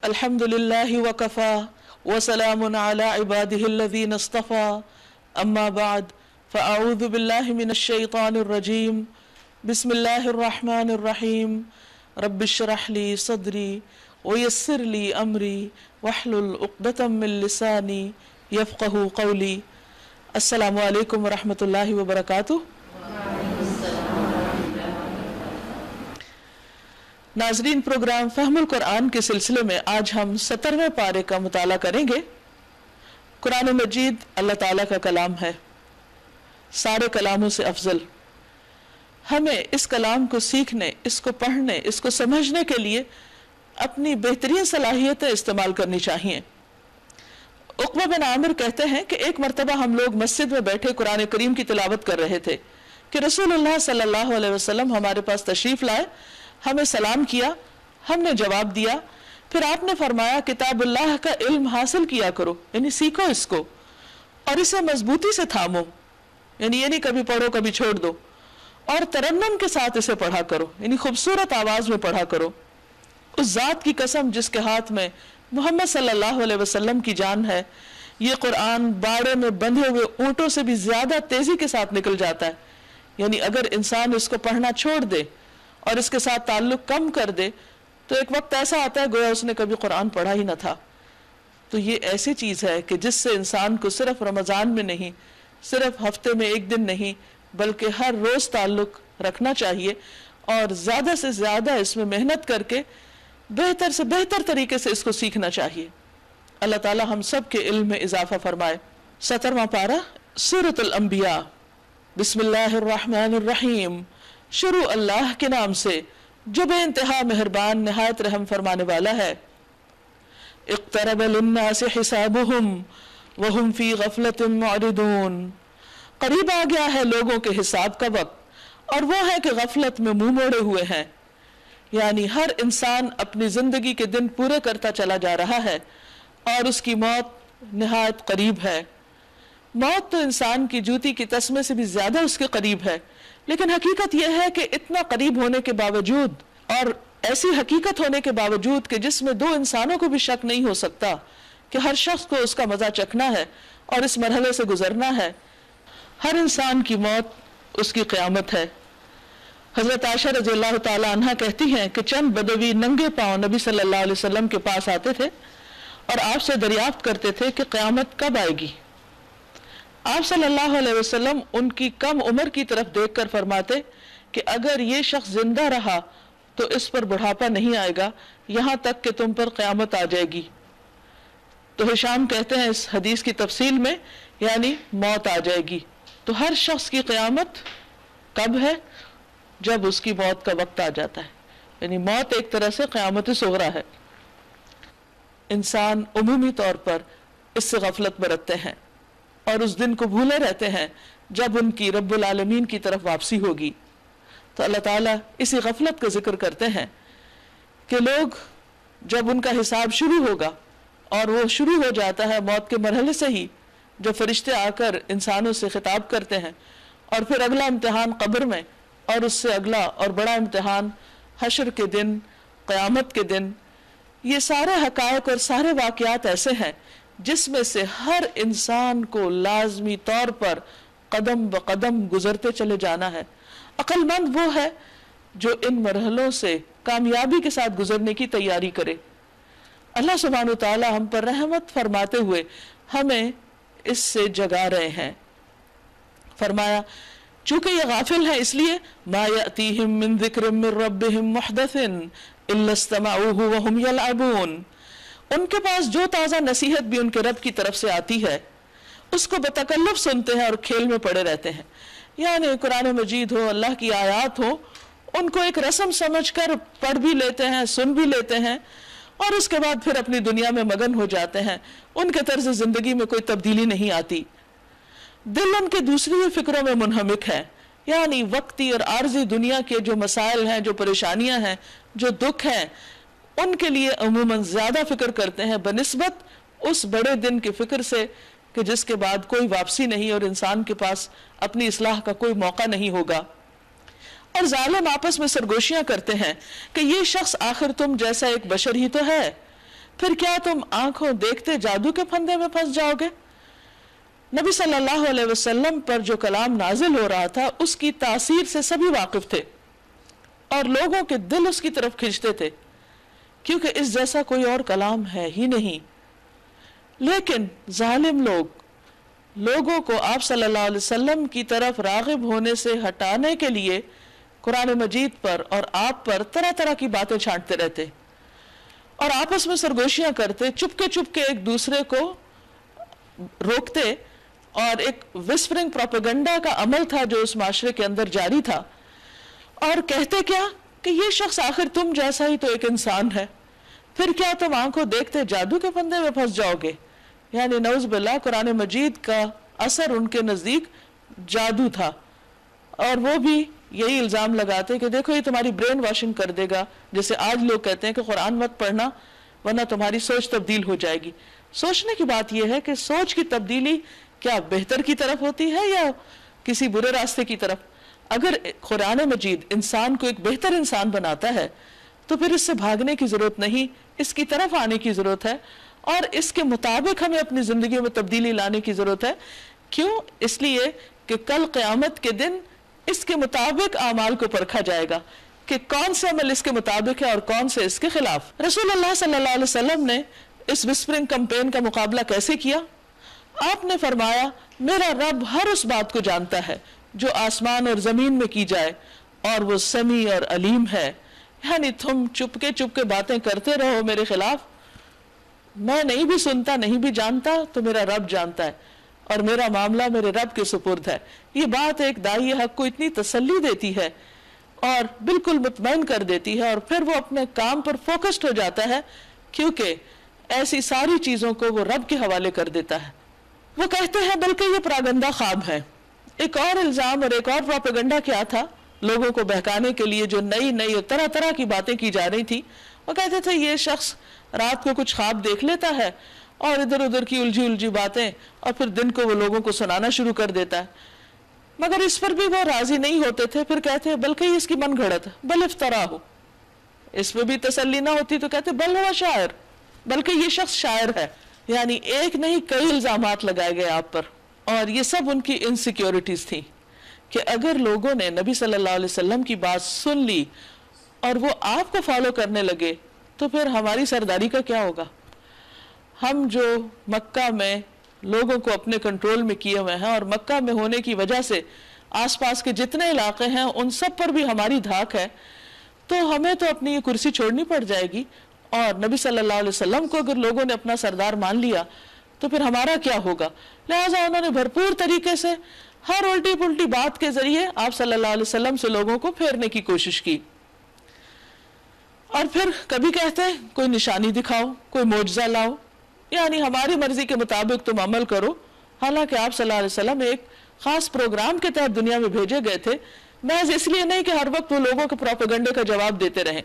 الحمدللہ وکفى وسلام علی عباده الذین اصطفى اما بعد فاعوذ باللہ من الشیطان الرجیم بسم اللہ الرحمن الرحیم رب اشرح لی صدری ویسر لی امری واحلل عقدۃ من لسانی یفقہوا قولی۔ السلام علیکم ورحمۃ اللہ وبرکاتہ۔ ناظرین، پروگرام فہم القرآن کے سلسلے میں آج ہم 17ویں پارے کا مطالعہ کریں گے۔ قرآن مجید اللہ تعالیٰ کا کلام ہے، سارے کلاموں سے افضل۔ ہمیں اس کلام کو سیکھنے، اس کو پڑھنے، اس کو سمجھنے کے لیے اپنی بہترین صلاحیتیں استعمال کرنی چاہیے۔ عقبہ بن عامر کہتے ہیں کہ ایک مرتبہ ہم لوگ مسجد میں بیٹھے قرآن کریم کی تلاوت کر رہے تھے کہ رسول اللہ صلی اللہ علیہ وسلم ہمارے پاس تشریف لائے، ہمیں سلام کیا، ہم نے جواب دیا، پھر آپ نے فرمایا کتاب اللہ کا علم حاصل کیا کرو، یعنی سیکھو اس کو اور اسے مضبوطی سے تھامو، یعنی یہ نہیں کبھی پڑھو کبھی چھوڑ دو، اور ترنم کے ساتھ اسے پڑھا کرو، یعنی خوبصورت آواز میں پڑھا کرو۔ اس ذات کی قسم جس کے ہاتھ میں محمد صلی اللہ علیہ وسلم کی جان ہے، یہ قرآن باڑے میں بندھے ہوئے اونٹوں سے بھی زیادہ تیزی کے ساتھ نکل جاتا ہے، یعنی اگر انسان اس کو پڑھنا چھوڑ دے اور اس کے ساتھ تعلق کم کر دے تو ایک وقت ایسا آتا ہے گویا اس نے کبھی قرآن پڑھا ہی نہ تھا۔ تو یہ ایسی چیز ہے کہ جس سے انسان کو صرف رمضان میں نہیں، صرف ہفتے میں ایک دن نہیں، بلکہ ہر روز تعلق رکھنا چاہیے اور زیادہ سے زیادہ اس میں محنت کر کے بہتر سے بہتر طریقے سے اس کو سیکھنا چاہیے۔ اللہ تعالی ہم سب کے علم میں اضافہ فرمائے۔ 17واں پارہ سورۃ الانبیاء۔ بسم اللہ الرحمن الرحیم۔ شروع اللہ کے نام سے جو بے انتہا مہربان نہایت رحم فرمانے والا ہے۔ اقترب للناس حسابهم وهم فی غفلۃ معرضون۔ قریب آ گیا ہے لوگوں کے حساب کا وقت اور وہ ہے کہ غفلت میں منہ موڑے ہوئے ہیں، یعنی ہر انسان اپنی زندگی کے دن پورے کرتا چلا جا رہا ہے اور اس کی موت نہایت قریب ہے۔ موت تو انسان کی جوتی کی تسمے سے بھی زیادہ اس کے قریب ہے، لیکن حقیقت یہ ہے کہ اتنا قریب ہونے کے باوجود اور ایسی حقیقت ہونے کے باوجود کہ جس میں دو انسانوں کو بھی شک نہیں ہو سکتا کہ ہر شخص کو اس کا مزہ چکھنا ہے اور اس مرحلے سے گزرنا ہے، ہر انسان کی موت اس کی قیامت ہے۔ حضرت عائشہ رضی اللہ تعالی عنہ کہتی ہیں کہ چند بدوی ننگے پاؤں نبی صلی اللہ علیہ وسلم کے پاس آتے تھے اور آپ سے دریافت کرتے تھے کہ قیامت کب آئے گی۔ آپ صلی اللہ علیہ وسلم ان کی کم عمر کی طرف دیکھ کر فرماتے کہ اگر یہ شخص زندہ رہا تو اس پر بڑھاپا نہیں آئے گا یہاں تک کہ تم پر قیامت آ جائے گی۔ تو ہشام کہتے ہیں اس حدیث کی تفصیل میں یعنی موت آ جائے گی۔ تو ہر شخص کی قیامت کب ہے؟ جب اس کی موت کا وقت آ جاتا ہے، یعنی موت ایک طرح سے قیامت صغریٰ ہے۔ انسان عمومی طور پر اس سے غفلت برتتے ہیں اور اس دن کو بھولے رہتے ہیں جب ان کی رب العالمین کی طرف واپسی ہوگی۔ تو اللہ تعالیٰ اسی غفلت کا ذکر کرتے ہیں کہ لوگ جب ان کا حساب شروع ہوگا، اور وہ شروع ہو جاتا ہے موت کے مرحلے سے ہی، جو فرشتے آ کر انسانوں سے خطاب کرتے ہیں، اور پھر اگلا امتحان قبر میں، اور اس سے اگلا اور بڑا امتحان حشر کے دن، قیامت کے دن۔ یہ سارے حقائق اور سارے واقعات ایسے ہیں جس میں سے ہر انسان کو لازمی طور پر قدم بقدم گزرتے چلے جانا ہے۔ عقل مند وہ ہے جو ان مرحلوں سے کامیابی کے ساتھ گزرنے کی تیاری کرے۔ اللہ سبحانہ وتعالی ہم پر رحمت فرماتے ہوئے ہمیں اس سے جگا رہے ہیں۔ فرمایا چونکہ یہ غافل ہیں اس لیے ما یأتیہم من ذکر من ربہم محدث الا استمعوہ وہم یلعبون، ان کے پاس جو تازہ نصیحت بھی ان کے رب کی طرف سے آتی ہے اس کو بتکلف سنتے ہیں اور کھیل میں پڑے رہتے ہیں۔ یعنی قرآن مجید ہو، اللہ کی آیات ہو، ان کو ایک رسم سمجھ کر پڑھ بھی لیتے ہیں، سن بھی لیتے ہیں، اور اس کے بعد پھر اپنی دنیا میں مگن ہو جاتے ہیں۔ ان کے طرز زندگی میں کوئی تبدیلی نہیں آتی۔ دل ان کے دوسری فکروں میں منہمک ہے، یعنی وقتی اور عارضی دنیا کے جو مسائل ہیں، جو پریشانیاں ہیں، جو دکھ ہیں، ان کے لیے عموماً زیادہ فکر کرتے ہیں بنسبت اس بڑے دن کی فکر سے کہ جس کے بعد کوئی واپسی نہیں اور انسان کے پاس اپنی اصلاح کا کوئی موقع نہیں ہوگا۔ اور ظالم آپس میں سرگوشیاں کرتے ہیں کہ یہ شخص آخر تم جیسا ایک بشر ہی تو ہے، پھر کیا تم آنکھوں دیکھتے جادو کے پھندے میں پھنس جاؤ گے؟ نبی صلی اللہ علیہ وسلم پر جو کلام نازل ہو رہا تھا اس کی تاثیر سے سبھی واقف تھے اور لوگوں کے دل اس کی طرف کھنچتے تھے، کیونکہ اس جیسا کوئی اور کلام ہے ہی نہیں۔ لیکن ظالم لوگوں کو آپ صلی اللہ علیہ وسلم کی طرف راغب ہونے سے ہٹانے کے لیے قرآن مجید پر اور آپ پر طرح طرح کی باتیں چھانٹتے رہتے اور آپس میں سرگوشیاں کرتے، چپ کے ایک دوسرے کو روکتے، اور ایک وسپرنگ پروپیگنڈا کا عمل تھا جو اس معاشرے کے اندر جاری تھا، اور کہتے کیا کہ یہ شخص آخر تم جیسا ہی تو ایک انسان ہے، پھر کیا تم آنکھوں دیکھتے جادو کے پھندے میں پھنس جاؤ گے؟ یعنی نعوذ باللہ قرآن مجید کا اثر ان کے نزدیک جادو تھا، اور وہ بھی یہی الزام لگاتے کہ دیکھو یہ تمہاری برین واشنگ کر دے گا، جیسے آج لوگ کہتے ہیں کہ قرآن مت پڑھنا ورنہ تمہاری سوچ تبدیل ہو جائے گی۔ سوچنے کی بات یہ ہے کہ سوچ کی تبدیلی کیا بہتر کی طرف ہوتی ہے یا کسی برے راستے کی طرف؟ اگر قرآن مجید انسان کو ایک بہتر انسان بناتا ہے تو پھر اس سے بھاگنے کی ضرورت نہیں، اس کی طرف آنے کی ضرورت ہے، اور اس کے مطابق ہمیں اپنی زندگی میں تبدیلی لانے کی ضرورت ہے۔ کیوں؟ اس لیے کہ کل قیامت کے دن اس کے مطابق اعمال کو پرکھا جائے گا کہ کون سے عمل اس کے مطابق ہے اور کون سے اس کے خلاف۔ رسول اللہ صلی اللہ علیہ وسلم نے اس وسپرنگ کمپین کا مقابلہ کیسے کیا؟ آپ نے فرمایا میرا رب ہر اس بات کو جانتا ہے جو آسمان اور زمین میں کی جائے، اور وہ سمیع اور علیم ہے۔ یعنی تم چپ کے باتیں کرتے رہو میرے خلاف، میں نہیں بھی سنتا نہیں بھی جانتا تو میرا رب جانتا ہے، اور میرا معاملہ میرے رب کے سپرد ہے۔ یہ بات ایک داعی حق کو اتنی تسلی دیتی ہے اور بالکل مطمئن کر دیتی ہے، اور پھر وہ اپنے کام پر فوکسڈ ہو جاتا ہے، کیونکہ ایسی ساری چیزوں کو وہ رب کے حوالے کر دیتا ہے۔ وہ کہتے ہیں بلکہ یہ پراگندہ خواب ہے۔ ایک اور الزام اور ایک اور پروپیگنڈا کیا تھا لوگوں کو بہکانے کے لیے، جو نئی طرح طرح کی باتیں کی جا رہی تھی۔ وہ کہتے تھے یہ شخص رات کو کچھ خواب دیکھ لیتا ہے اور ادھر ادھر کی الجھی باتیں، اور پھر دن کو وہ لوگوں کو سنانا شروع کر دیتا ہے۔ مگر اس پر بھی وہ راضی نہیں ہوتے تھے، پھر کہتے ہیں بلکہ یہ اس کی من گھڑت ہے، بل افترا ہو۔ اس پہ بھی تسلی نہ ہوتی تو کہتے بل ہوا شاعر، بلکہ یہ شخص شاعر ہے۔ یعنی ایک نہیں کئی الزامات لگائے گئے آپ پر، اور یہ سب ان کی انسیکیورٹیز تھی کہ اگر لوگوں نے نبی صلی اللہ علیہ وسلم کی بات سن لی اور وہ آپ کو فالو کرنے لگے تو پھر ہماری سرداری کا کیا ہوگا؟ ہم جو مکہ میں لوگوں کو اپنے کنٹرول میں کیے ہوئے ہیں، اور مکہ میں ہونے کی وجہ سے آس پاس کے جتنے علاقے ہیں ان سب پر بھی ہماری دھاک ہے، تو ہمیں تو اپنی یہ کرسی چھوڑنی پڑ جائے گی، اور نبی صلی اللہ علیہ وسلم کو اگر لوگوں نے اپنا سردار مان لیا تو پھر ہمارا کیا ہوگا؟ لہٰذا انہوں نے بھرپور طریقے سے ہر الٹی پلٹی بات کے ذریعے آپ صلی اللہ علیہ وسلم سے لوگوں کو پھیرنے کی کوشش کی، اور پھر کبھی کہتے ہیں کوئی نشانی دکھاؤ، کوئی معجزہ لاؤ، یعنی ہماری مرضی کے مطابق تم عمل کرو۔ حالانکہ آپ صلی اللہ علیہ وسلم ایک خاص پروگرام کے تحت دنیا میں بھیجے گئے تھے، محض اس لیے نہیں کہ ہر وقت وہ لوگوں کے پروپیگنڈے کا جواب دیتے رہیں،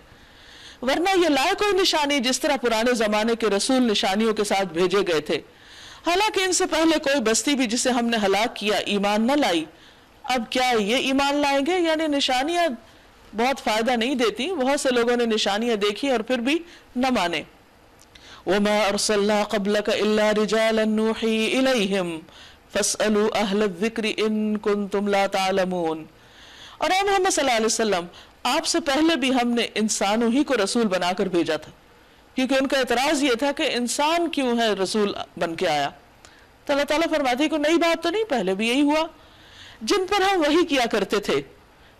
ورنہ یہ لائے کوئی نشانی جس طرح پرانے زمانے کے رسول نشانیوں کے ساتھ بھیجے گئے تھے۔ حالانکہ ان سے پہلے کوئی بستی بھی جسے ہم نے ہلاک کیا ایمان نہ لائی، اب کیا یہ ایمان لائیں گے؟ یعنی نشانیاں بہت فائدہ نہیں دیتی، بہت سے لوگوں نے نشانیاں دیکھی اور پھر بھی نہ مانے۔ وَمَا أَرْسَلْنَا قَبْلَكَ إِلَّا رِجَالًا نُوحِي إِلَيْهِمْ فَاسْأَلُوا أَهْلَ الذِّكْرِ إِن كُنتُمْ لَا تَعْلَمُونَ۔ اور اے محمد صلی اللہ علیہ وسلم، آپ سے پہلے بھی ہم نے انسانوں ہی کو رسول بنا کر بھیجا تھا، کیونکہ ان کا اعتراض یہ تھا کہ انسان کیوں ہے رسول بن کے آیا۔ تو اللہ تعالیٰ فرماتے ہیں کہ نئی بات تو نہیں، پہلے بھی یہی ہوا، جن پر ہم وحی کیا کرتے تھے۔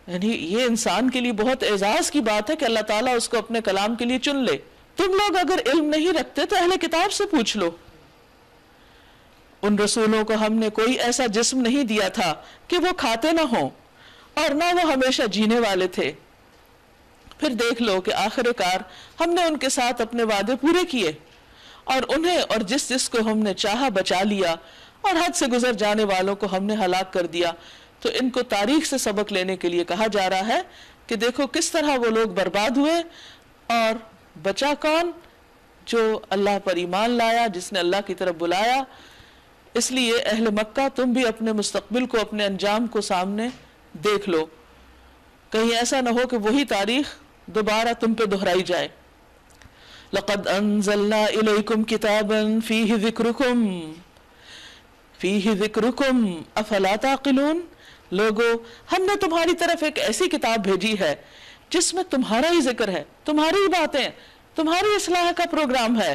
یعنی یہ انسان کے لیے بہت اعزاز کی بات ہے کہ اللہ تعالیٰ اس کو اپنے کلام کے لیے چن لے۔ تم لوگ اگر علم نہیں رکھتے تو اہل کتاب سے پوچھ لو، ان رسولوں کو ہم نے کوئی ایسا جسم نہیں دیا تھا کہ وہ کھاتے نہ ہوں، اور نہ وہ ہمیشہ جینے والے تھے۔ پھر دیکھ لو کہ آخر کار ہم نے ان کے ساتھ اپنے وعدے پورے کیے، اور انہیں اور جس کو ہم نے چاہا بچا لیا، اور حد سے گزر جانے والوں کو ہم نے ہلاک کر دیا۔ تو ان کو تاریخ سے سبق لینے کے لیے کہا جا رہا ہے کہ دیکھو کس طرح وہ لوگ برباد ہوئے، اور بچا کون؟ جو اللہ پر ایمان لایا، جس نے اللہ کی طرف بلایا۔ اس لیے اہل مکہ تم بھی اپنے مستقبل کو، اپنے انجام کو سامنے دیکھ لو، کہیں ایسا نہ ہو کہ وہی تاریخ دوبارہ تم پہ دہرائی جائے۔ لقد انزلنا الیکم کتابا فیہ ذکرکم افلا تعقلون. لوگو ہم نے تمہاری طرف ایک ایسی کتاب بھیجی ہے جس میں تمہارا ہی ذکر ہے، تمہاری ہی باتیں، تمہاری اصلاح کا پروگرام ہے.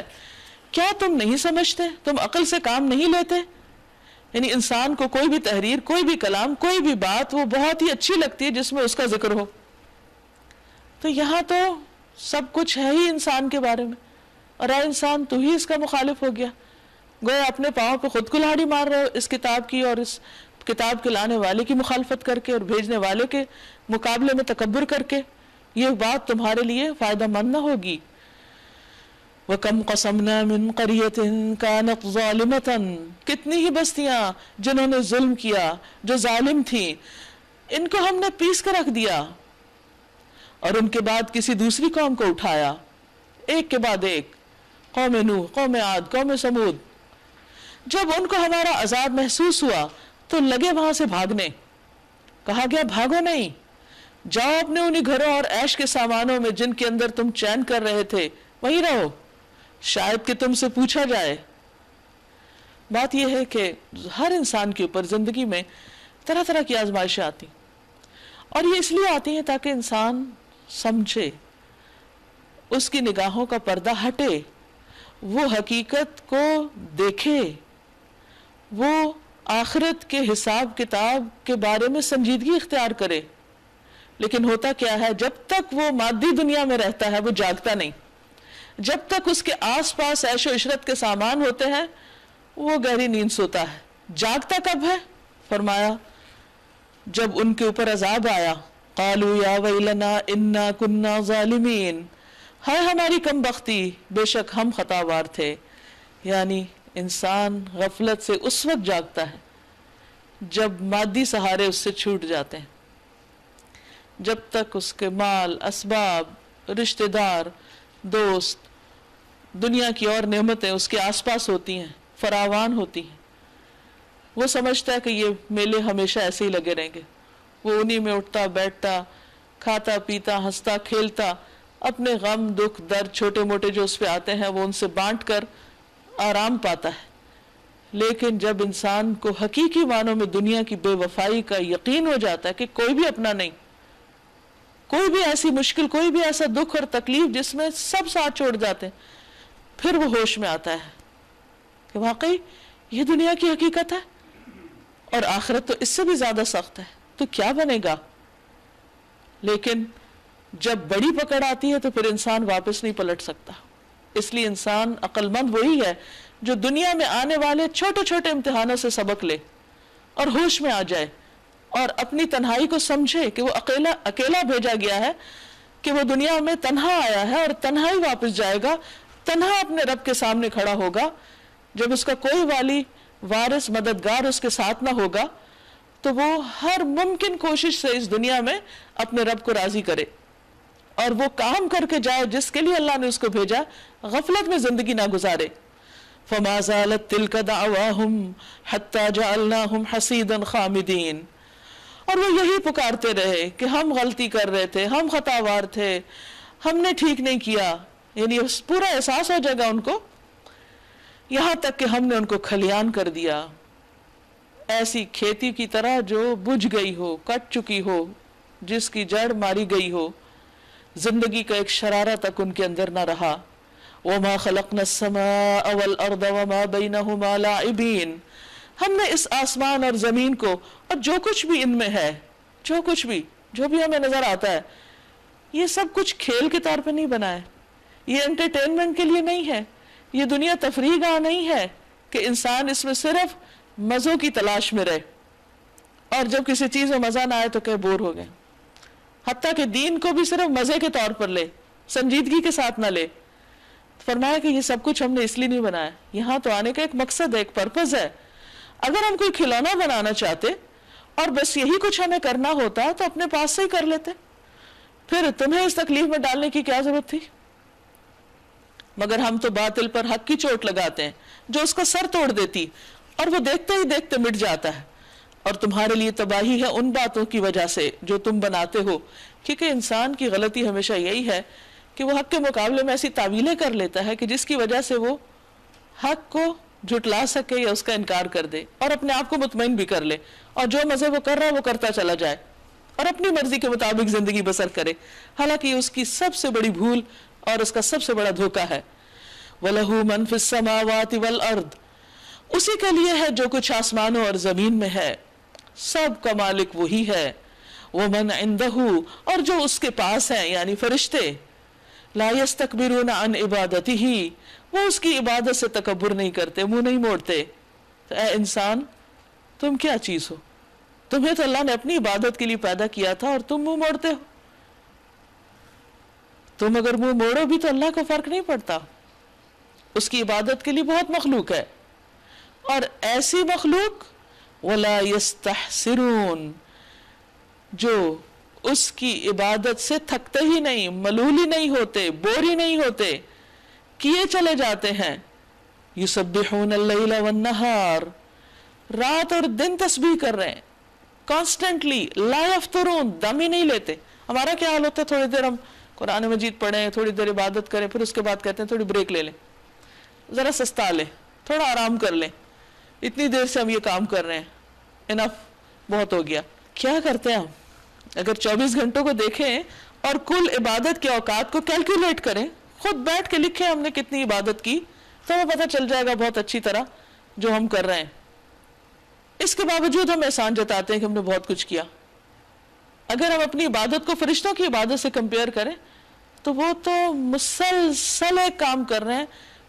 کیا تم نہیں سمجھتے؟ تم عقل سے کام نہیں لیتے؟ یعنی انسان کو کوئی بھی تحریر، کوئی بھی کلام، کوئی بھی بات وہ بہت ہی اچھی لگتی ہے جس میں اس کا ذکر ہو. تو یہاں تو سب کچھ ہے ہی انسان کے بارے میں، اور اے انسان تو ہی اس کا مخالف ہو گیا. گویا اپنے پاؤں پہ خود کلہاڑی مار رہے ہو اس کتاب کی، اور اس کتاب کے لانے والے کی مخالفت کر کے اور بھیجنے والے کے مقابلے میں تکبر کر کے. یہ بات تمہارے لیے فائدہ مند نہ ہوگی. وَكَمْ قَصَمْنَا مِنْ قَرْيَةٍ كَانَتْ ظَالِمَةً، کتنی ہی بستیاں جنہوں نے ظلم کیا، جو ظالم تھیں، ان کو ہم نے پیس کر رکھ دیا، اور ان کے بعد کسی دوسری قوم کو اٹھایا، ایک کے بعد ایک. قوم نوح، قوم عاد، قوم سمود. جب ان کو ہمارا عذاب محسوس ہوا تو لگے وہاں سے بھاگنے. کہا گیا بھاگو نہیں، جاؤ اپنے انہی گھروں اور عیش کے سامانوں میں جن کے اندر تم چین کر رہے تھے وہیں رہو، شاید کہ تم سے پوچھا جائے. بات یہ ہے کہ ہر انسان کے اوپر زندگی میں طرح طرح کی آزمائشیں آتی، اور یہ اس لیے آتی ہیں تاکہ انسان سمجھے، اس کی نگاہوں کا پردہ ہٹے، وہ حقیقت کو دیکھے، وہ آخرت کے حساب کتاب کے بارے میں سنجیدگی اختیار کرے. لیکن ہوتا کیا ہے، جب تک وہ مادی دنیا میں رہتا ہے وہ جاگتا نہیں. جب تک اس کے آس پاس عیش و عشرت کے سامان ہوتے ہیں وہ گہری نیند سوتا ہے. جاگتا کب ہے؟ فرمایا جب ان کے اوپر عذاب آیا، قالوا یا ویلنا انا کننا ظالمین، ہائے ہماری کم بختی، بے شک ہم خطاوار تھے. یعنی انسان غفلت سے اس وقت جاگتا ہے جب مادی سہارے اس سے چھوٹ جاتے ہیں. جب تک اس کے مال، اسباب، رشتہ دار، دوست، دنیا کی اور نعمتیں اس کے آس پاس ہوتی ہیں، فراوان ہوتی ہیں، وہ سمجھتا ہے کہ یہ میلے ہمیشہ ایسے ہی لگے رہیں گے. وہ انہی میں اٹھتا بیٹھتا، کھاتا پیتا، ہنستا کھیلتا، اپنے غم دکھ درد چھوٹے موٹے جو اس پہ آتے ہیں وہ ان سے بانٹ کر آرام پاتا ہے. لیکن جب انسان کو حقیقی معنوں میں دنیا کی بے وفائی کا یقین ہو جاتا ہے کہ کوئی بھی اپنا نہیں، کوئی بھی ایسی مشکل، کوئی بھی ایسا دکھ اور تکلیف جس میں سب ساتھ چھوڑ جاتے ہیں، پھر وہ ہوش میں آتا ہے کہ واقعی یہ دنیا کی حقیقت ہے اور آخرت تو اس سے بھی زیادہ سخت ہے، تو کیا بنے گا. لیکن جب بڑی پکڑ آتی ہے تو پھر انسان واپس نہیں پلٹ سکتا. اس لیے انسان عقل مند وہی ہے جو دنیا میں آنے والے چھوٹے چھوٹے امتحانوں سے سبق لے اور ہوش میں آ جائے اور اپنی تنہائی کو سمجھے کہ وہ اکیلا بھیجا گیا ہے، کہ وہ دنیا میں تنہا آیا ہے اور تنہا ہی واپس جائے گا، تنہا اپنے رب کے سامنے کھڑا ہوگا. جب اس کا کوئی والی، وارث، مددگار اس کے ساتھ نہ ہوگا تو وہ ہر ممکن کوشش سے اس دنیا میں اپنے رب کو راضی کرے اور وہ کام کر کے جائے جس کے لیے اللہ نے اس کو بھیجا، غفلت میں زندگی نہ گزارے. فما زالت تلک دعواہم حتی جعلناہم حصیدا خامدین. اور وہ یہی پکارتے رہے کہ ہم غلطی کر رہے تھے، ہم خطاوار تھے، ہم نے ٹھیک نہیں کیا. یعنی پورا احساس ہو جائے گا ان کو، یہاں تک کہ ہم نے ان کو کھلیان کر دیا، ایسی کھیتی کی طرح جو بجھ گئی ہو، کٹ چکی ہو، جس کی جڑ ماری گئی ہو، زندگی کا ایک شرارہ تک ان کے اندر نہ رہا. وَمَا خَلَقْنَا السَّمَاءَ وَالْأَرْضَ وَمَا بَيْنَهُمَا لَاعِبِينَ. ہم نے اس آسمان اور زمین کو اور جو کچھ بھی ان میں ہے، جو کچھ بھی جو بھی ہمیں نظر آتا ہے، یہ سب کچھ کھیل کے طور پہ نہیں بنایا، یہ انٹرٹینمنٹ کے لیے نہیں ہے، یہ دنیا تفریح گاہ نہیں ہے کہ انسان اس میں صرف مزوں کی تلاش میں رہے اور جب کسی چیز میں مزہ نہ آئے تو کہ بور ہو گئے. حتیٰ کہ دین کو بھی صرف مزے کے طور پر لے، سنجیدگی کے ساتھ نہ لے. فرمایا کہ یہ سب کچھ ہم نے اس لیے نہیں بنایا، یہاں تو آنے کا ایک مقصد ہے، ایک پرپز ہے. اگر ہم کوئی کھلونا بنانا چاہتے اور بس یہی کچھ ہمیں کرنا ہوتا تو اپنے پاس سے ہی کر لیتے، پھر تمہیں اس تکلیف میں ڈالنے کی کیا ضرورت تھی. مگر ہم تو باطل پر حق کی چوٹ لگاتے ہیں جو اس کا سر توڑ دیتی، اور وہ دیکھتے ہی دیکھتے مٹ جاتا ہے. اور تمہارے لیے تباہی ہے ان باتوں کی وجہ سے جو تم بناتے ہو. کیونکہ انسان کی غلطی ہمیشہ یہی ہے کہ کہ وہ حق کے مقابلے میں ایسی تعویلیں کر لیتا ہے کہ جس کی وجہ سے وہ حق کو جھٹلا سکے یا اس کا انکار کر دے اور اپنے آپ کو مطمئن بھی کر لے، اور جو مزے وہ کر رہا ہے وہ کرتا چلا جائے اور اپنی مرضی کے مطابق زندگی بسر کرے، حالانکہ یہ اس کی سب سے بڑی بھول اور اس کا سب سے بڑا دھوکہ ہے۔ وَلَهُ مَن فِي السَّمَاوَاتِ وَالْأَرْضِ، اسی کے لیے ہے جو کچھ آسمانوں اور زمین میں ہے، سب کا مالک وہی ہے۔ وَمَنْ عِنْدَهُ، اور جو اس کے پاس ہیں یعنی فرشتے، لا يستكبرون عن عبادته، وہ اس کی عبادت سے تکبر نہیں کرتے، منہ نہیں موڑتے۔ تو اے انسان تم کیا چیز ہو؟ تمہیں تو اللہ نے اپنی عبادت کے لیے پیدا کیا تھا اور تم منہ موڑتے ہو۔ تم اگر منہ موڑو بھی تو اللہ کو فرق نہیں پڑتا، اس کی عبادت کے لیے بہت مخلوق ہے، اور ایسی مخلوق وَلَا يَسْتَحْسِرُونَ، جو اس کی عبادت سے تھکتے ہی نہیں، ملول ہی نہیں ہوتے، بور ہی نہیں ہوتے، کیے چلے جاتے ہیں۔ یسبحون اللیل والنہار، رات اور دن تسبیح کر رہے ہیں کانسٹنٹلی، لا یفترون، دم ہی نہیں لیتے۔ ہمارا کیا حال ہوتا ہے، تھوڑی دیر ہم قرآن مجید پڑھیں، تھوڑی دیر عبادت کریں، پھر اس کے بعد کہتے ہیں تھوڑی بریک لے لیں، ذرا سستا لیں، تھوڑا آرام کر لیں، اتنی دیر سے ہم یہ کام کر رہے ہیں، انف، بہت ہو گیا۔ کیا کرتے ہیں ہم؟ اگر 24 گھنٹوں کو دیکھیں اور کل عبادت کے اوقات کو کیلکولیٹ کریں، خود بیٹھ کے لکھیں ہم نے کتنی عبادت کی، تو ہمیں پتہ چل جائے گا بہت اچھی طرح جو ہم کر رہے ہیں۔ اس کے باوجود ہم احسان جتاتے ہیں کہ ہم نے بہت کچھ کیا۔ اگر ہم اپنی عبادت کو فرشتوں کی عبادت سے کمپیئر کریں تو وہ تو مسلسل ایک کام کر رہے ہیں،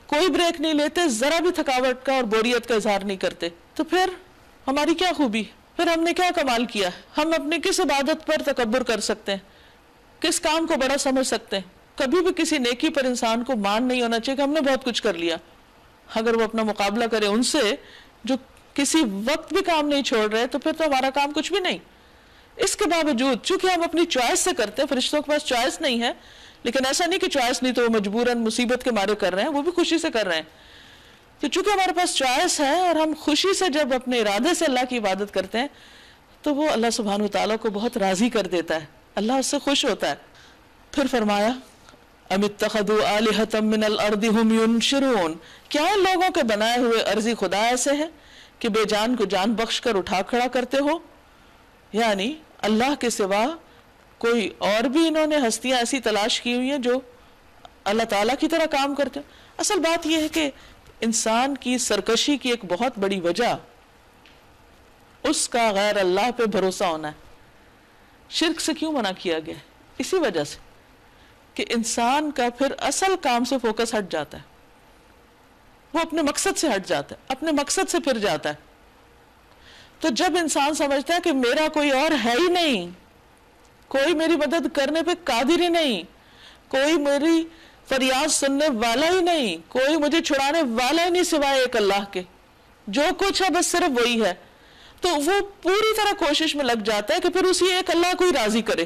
کوئی بریک نہیں لیتے، ذرا بھی تھکاوٹ کا اور بوریت کا اظہار نہیں کرتے۔ تو پھر ہماری کیا خوبی، پھر ہم نے کیا کمال کیا؟ ہم اپنی کس عبادت پر تکبر کر سکتے ہیں، کس کام کو بڑا سمجھ سکتے ہیں؟ کبھی بھی کسی نیکی پر انسان کو مان نہیں ہونا چاہیے کہ ہم نے بہت کچھ کر لیا۔ اگر وہ اپنا مقابلہ کرے ان سے جو کسی وقت بھی کام نہیں چھوڑ رہے، تو پھر تو ہمارا کام کچھ بھی نہیں۔ اس کے باوجود چونکہ ہم اپنی چوائس سے کرتے ہیں، فرشتوں کے پاس چوائس نہیں ہے، لیکن ایسا نہیں کہ چوائس نہیں تو وہ مجبوراً مصیبت کے مارے کر رہے ہیں، وہ بھی خوشی سے کر رہے ہیں۔ تو چونکہ ہمارے پاس چوائس ہے اور ہم خوشی سے جب اپنے ارادے سے اللہ کی عبادت کرتے ہیں تو وہ اللہ سبحانہ وتعالیٰ کو بہت راضی کر دیتا ہے، اللہ اس سے خوش ہوتا ہے۔ پھر فرمایا ام اتخذوا آلہۃ من الارض ہم ینشرون، کیا ان لوگوں کے بنائے ہوئے ارضی خدا ایسے ہیں کہ بے جان کو جان بخش کر اٹھا کھڑا کرتے ہو؟ یعنی اللہ کے سوا کوئی اور بھی انہوں نے ہستیاں ایسی تلاش کی ہوئی ہیں جو اللہ تعالیٰ کی طرح کام کرتے ہیں۔ اصل بات یہ ہے کہ انسان کی سرکشی کی ایک بہت بڑی وجہ اس کا غیر اللہ پہ بھروسہ ہونا ہے۔ شرک سے کیوں منع کیا گیا؟ اسی وجہ سے کہ انسان کا پھر اصل کام سے فوکس ہٹ جاتا ہے، وہ اپنے مقصد سے ہٹ جاتا ہے، اپنے مقصد سے پھر جاتا ہے۔ تو جب انسان سمجھتا ہے کہ میرا کوئی اور ہے ہی نہیں، کوئی میری مدد کرنے پہ قادر ہی نہیں، کوئی میری فریاد سننے والا ہی نہیں، کوئی مجھے چھڑانے والا ہی نہیں سوائے ایک اللہ کے، جو کچھ ہے بس صرف وہی ہے، تو وہ پوری طرح کوشش میں لگ جاتا ہے کہ پھر اسی ایک اللہ کو ہی راضی کرے۔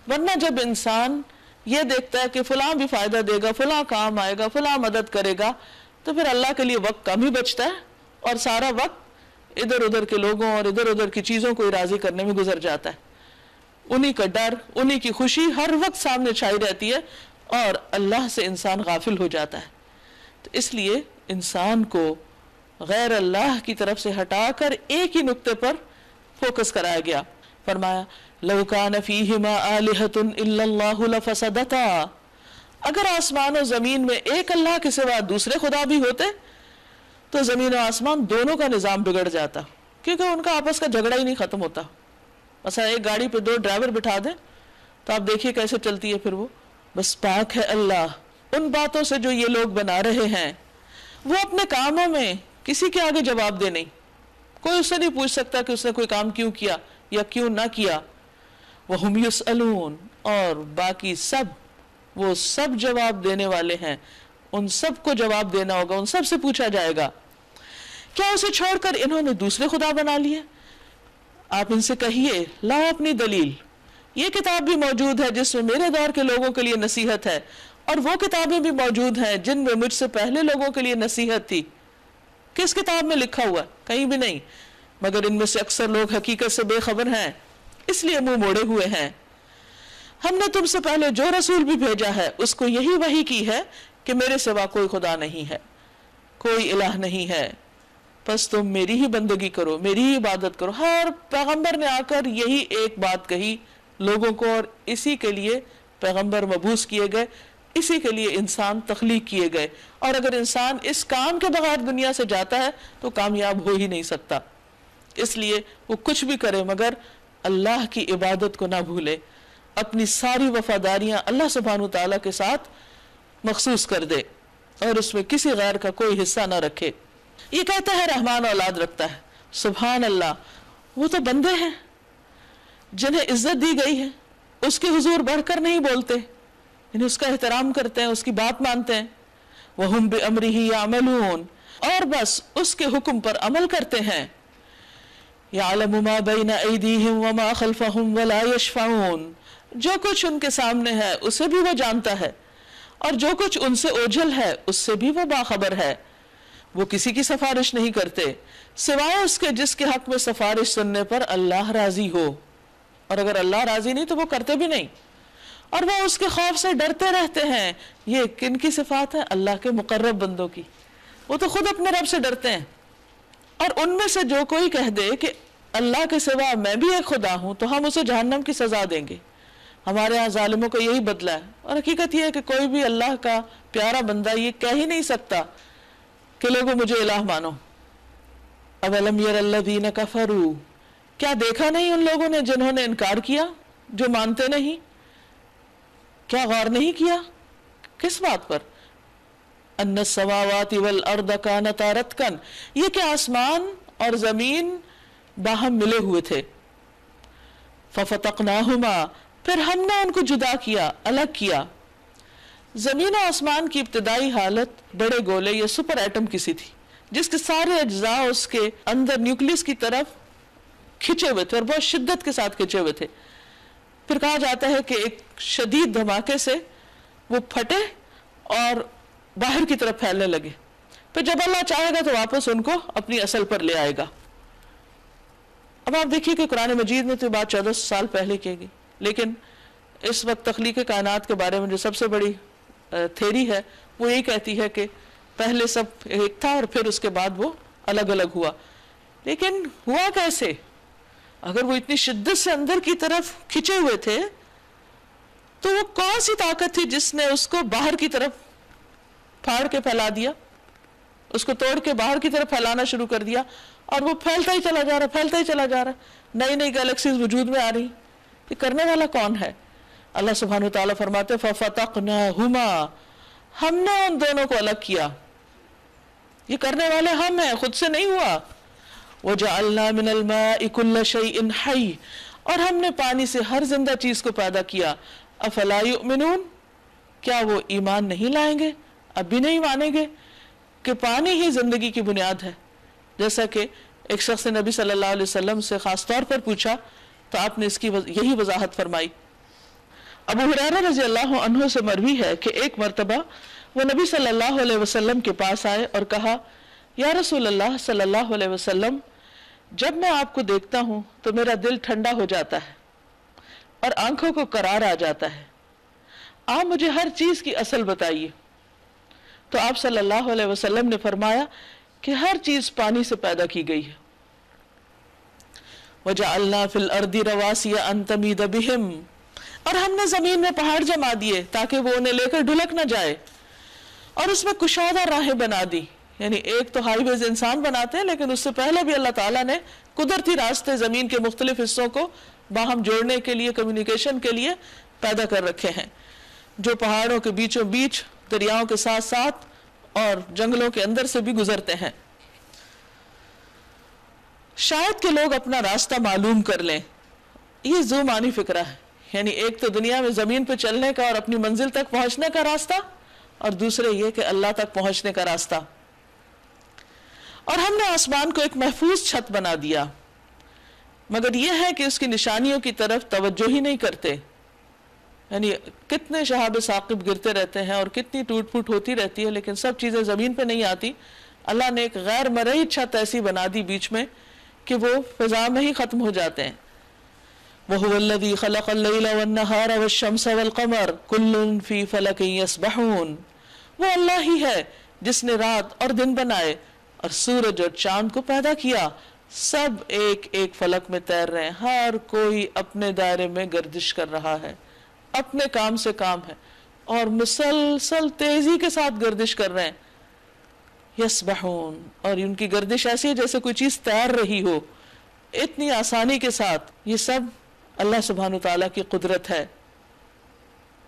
ورنہ جب انسان یہ دیکھتا ہے کہ فلاں بھی فائدہ دے گا، فلاں کام آئے گا، فلاں مدد کرے گا، تو پھر اللہ کے لیے وقت کم ہی بچتا ہے اور سارا وقت ادھر ادھر کے لوگوں اور ادھر ادھر کی چیزوں کو راضی کرنے میں گزر جاتا ہے۔ انہی کا ڈر، انہی کی خوشی ہر وقت سامنے چھائی رہتی ہے اور اللہ سے انسان غافل ہو جاتا ہے۔ تو اس لیے انسان کو غیر اللہ کی طرف سے ہٹا کر ایک ہی نقطے پر فوکس کرایا گیا۔ فرمایا لَوْ كَانَ فِيهِمَا آلِهَةٌ إِلَّا اللَّهُ لَفَسَدَتَا، اگر آسمان و زمین میں ایک اللہ کے سوا دوسرے خدا بھی ہوتے تو زمین و آسمان دونوں کا نظام بگڑ جاتا، کیونکہ ان کا آپس کا جھگڑا ہی نہیں ختم ہوتا۔ مثلا ایک گاڑی پہ دو ڈرائیور بٹھا دیں تو آپ دیکھیے کیسے چلتی ہے پھر وہ۔ بس پاک ہے اللہ ان باتوں سے جو یہ لوگ بنا رہے ہیں، وہ اپنے کاموں میں کسی کے آگے جواب دے نہیں، کوئی اس سے نہیں پوچھ سکتا کہ اس نے کوئی کام کیوں کیا یا کیوں نہ کیا۔ وَهُمْ يُسْأَلُونَ، اور باقی سب وہ سب جواب دینے والے ہیں، ان سب کو جواب دینا ہوگا، ان سب سے پوچھا جائے گا۔ کیا اسے چھوڑ کر انہوں نے دوسرے خدا بنا لیے؟ آپ ان سے کہیے لاؤ اپنی دلیل، یہ کتاب بھی موجود ہے جس میں میرے دور کے لوگوں کے لیے نصیحت ہے، اور وہ کتابیں بھی موجود ہیں جن میں مجھ سے پہلے لوگوں کے لیے نصیحت تھی۔ کس کتاب میں لکھا ہوا؟ کہیں بھی نہیں، مگر ان میں سے اکثر لوگ حقیقت سے بے خبر ہیں، اس لیے منہ موڑے ہوئے ہیں۔ ہم نے تم سے پہلے جو رسول بھی بھیجا ہے اس کو یہی وحی کی ہے کہ میرے سوا کوئی خدا نہیں ہے، کوئی الہ نہیں ہے، پس تم میری ہی بندگی کرو، میری ہی عبادت کرو۔ ہر پیغمبر نے آ کر یہی ایک بات کہی لوگوں کو، اور اسی کے لیے پیغمبر مبعوث کیے گئے، اسی کے لیے انسان تخلیق کیے گئے، اور اگر انسان اس کام کے بغیر دنیا سے جاتا ہے تو کامیاب ہو ہی نہیں سکتا۔ اس لیے وہ کچھ بھی کرے مگر اللہ کی عبادت کو نہ بھولے، اپنی ساری وفاداریاں اللہ سبحانہ تعالیٰ کے ساتھ مخصوص کر دے اور اس میں کسی غیر کا کوئی حصہ نہ رکھے۔ یہ کہتا ہے رحمان اولاد رکھتا ہے، سبحان اللہ، وہ تو بندے ہیں جنہیں عزت دی گئی ہے، اس کے حضور بڑھ کر نہیں بولتے، یعنی اس کا احترام کرتے ہیں، اس کی بات مانتے ہیں۔ وَهُمْ بِأَمْرِهِ يَعْمَلُونَ، اور بس اس کے حکم پر عمل کرتے ہیں۔ يَعْلَمُ مَا بَيْنَ أَيْدِيهِمْ وَمَا خَلْفَهُمْ وَلَا يَشْفَعُونَ، جو کچھ ان کے سامنے ہے اسے بھی وہ جانتا ہے، اور جو کچھ ان سے اوجھل ہے اس سے بھی وہ باخبر ہے۔ وہ کسی کی سفارش نہیں کرتے سوائے اس کے جس کے حق میں سفارش سننے پر اللہ راضی ہو، اور اگر اللہ راضی نہیں تو وہ کرتے بھی نہیں، اور وہ اس کے خوف سے ڈرتے رہتے ہیں۔ یہ کن کی صفات ہے؟ اللہ کے مقرب بندوں کی، وہ تو خود اپنے رب سے ڈرتے ہیں۔ اور ان میں سے جو کوئی کہہ دے کہ اللہ کے سوا میں بھی ایک خدا ہوں تو ہم اسے جہنم کی سزا دیں گے۔ ہمارے ہاں ظالموں کو یہی بدلہ ہے، اور حقیقت یہ ہے کہ کوئی بھی اللہ کا پیارا بندہ یہ کہہ ہی نہیں سکتا کہ لوگوں مجھے الہ مانو۔ اولم یر الذین کفروا، کیا دیکھا نہیں ان لوگوں نے جنہوں نے انکار کیا، جو مانتے نہیں؟ کیا غور نہیں کیا کس بات پر؟ ان السماوات والارض کانتا رتقا، یہ کہ آسمان اور زمین باہم ملے ہوئے تھے۔ ففتقناہما، پھر ہم نے ان کو جدا کیا، الگ کیا۔ زمین و آسمان کی ابتدائی حالت بڑے گولے یا سپر ایٹم کی سی تھی، جس کے سارے اجزاء اس کے اندر نیوکلیس کی طرف کھچے ہوئے تھے اور بہت شدت کے ساتھ کھچے ہوئے تھے۔ پھر کہا جاتا ہے کہ ایک شدید دھماکے سے وہ پھٹے اور باہر کی طرف پھیلنے لگے، پھر جب اللہ چاہے گا تو واپس ان کو اپنی اصل پر لے آئے گا۔ اب آپ دیکھیے کہ قرآن مجید میں تو یہ بات 1400 سال پہلے کی گئی، لیکن اس وقت تخلیق کائنات کے بارے میں جو سب سے بڑی تھیری ہے وہ یہی کہتی ہے کہ پہلے سب ایک تھا اور پھر اس کے بعد وہ الگ الگ ہوا۔ لیکن ہوا کیسے؟ اگر وہ اتنی شدت سے اندر کی طرف کھچے ہوئے تھے تو وہ کون سی طاقت تھی جس نے اس کو باہر کی طرف پھاڑ کے پھیلا دیا، اس کو توڑ کے باہر کی طرف پھیلانا شروع کر دیا، اور وہ پھیلتا ہی چلا جا رہا، پھیلتا ہی چلا جا رہا، نئی نئی گیلیکسیز وجود میں آ رہی۔ یہ کرنے والا کون ہے؟ اللہ سبحانہ وتعالیٰ فرماتے فَفَتَقْنَاهُمَا، ہم نے ان دونوں کو الگ کیا۔ یہ کرنے والے ہم ہیں، خود سے نہیں ہوا۔ وَجَعَلْنَا مِنَ الْمَاءِ كُلَّ شَيْءٍ حَيٍّ، اور ہم نے پانی سے ہر زندہ چیز کو پیدا کیا۔ أَفَلَا يُؤْمِنُونَ، کیا وہ ایمان نہیں لائیں گے؟ اب بھی نہیں مانیں گے کہ پانی ہی زندگی کی بنیاد ہے؟ جیسا کہ ایک شخص نے نبی صلی اللہ علیہ وسلم سے خاص طور پر پوچھا تو آپ نے اس کی یہی وضاحت فرمائی۔ ابو ہریرہ رضی اللہ عنہ سے مروی ہے کہ ایک مرتبہ وہ نبی صلی اللہ علیہ وسلم کے پاس آئے اور کہا، یا رسول اللہ صلی اللہ علیہ وسلم، جب میں آپ کو دیکھتا ہوں تو میرا دل ٹھنڈا ہو جاتا ہے اور آنکھوں کو قرار آ جاتا ہے، آپ مجھے ہر چیز کی اصل بتائیے۔ تو آپ صلی اللہ علیہ وسلم نے فرمایا کہ ہر چیز پانی سے پیدا کی گئی ہے۔ وَجَعَلْنَا فِي الْأَرْضِ رَوَاسِيَ أَن تَمِيدَ بِهِمْ، اور ہم نے زمین میں پہاڑ جما دیے تاکہ وہ انہیں لے کر ڈھلک نہ جائے، اور اس میں کشادہ راہیں بنا دی۔ یعنی ایک تو ہائی ویز انسان بناتے ہیں، لیکن اس سے پہلے بھی اللہ تعالیٰ نے قدرتی راستے زمین کے مختلف حصوں کو باہم جوڑنے کے لیے، کمیونیکیشن کے لیے پیدا کر رکھے ہیں، جو پہاڑوں کے بیچوں بیچ، دریاؤں کے ساتھ ساتھ اور جنگلوں کے اندر سے بھی گزرتے ہیں۔ شاید کہ لوگ اپنا راستہ معلوم کر لیں، یہ ذو معنی فکرہ ہے، یعنی ایک تو دنیا میں زمین پہ چلنے کا اور اپنی منزل تک پہنچنے کا راستہ، اور دوسرے یہ کہ اللہ تک پہنچنے کا راستہ۔ اور ہم نے آسمان کو ایک محفوظ چھت بنا دیا، مگر یہ ہے کہ اس کی نشانیوں کی طرف توجہ ہی نہیں کرتے۔ یعنی کتنے شہاب ثاقب گرتے رہتے ہیں اور کتنی ٹوٹ پھوٹ ہوتی رہتی ہے، لیکن سب چیزیں زمین پہ نہیں آتی۔ اللہ نے ایک غیر مرئی چھت ایسی بنا دی بیچ میں کہ وہ فضا میں ہی ختم ہو جاتے ہیں۔ وَهُوَ الَّذِي خَلَقَ اللَّيْلَ وَالنَّهَارَ وَالشَّمْسَ وَالْقَمَرَ كُلٌّ فِي فَلَكٍ يَسْبَحُونَ، وہ اللہ ہی ہے جس نے رات اور دن بنائے اور سورج اور چاند کو پیدا کیا، سب ایک ایک فلک میں تیر رہے ہیں، ہر کوئی اپنے دائرے میں گردش کر رہا ہے، اپنے کام سے کام ہے اور مسلسل تیزی کے ساتھ گردش کر رہے ہیں۔ یسبحون، اور ان کی گردش ایسی ہے جیسے کوئی چیز تیر رہی ہو، اتنی آسانی کے ساتھ۔ یہ سب اللہ سبحانہ تعالیٰ کی قدرت ہے۔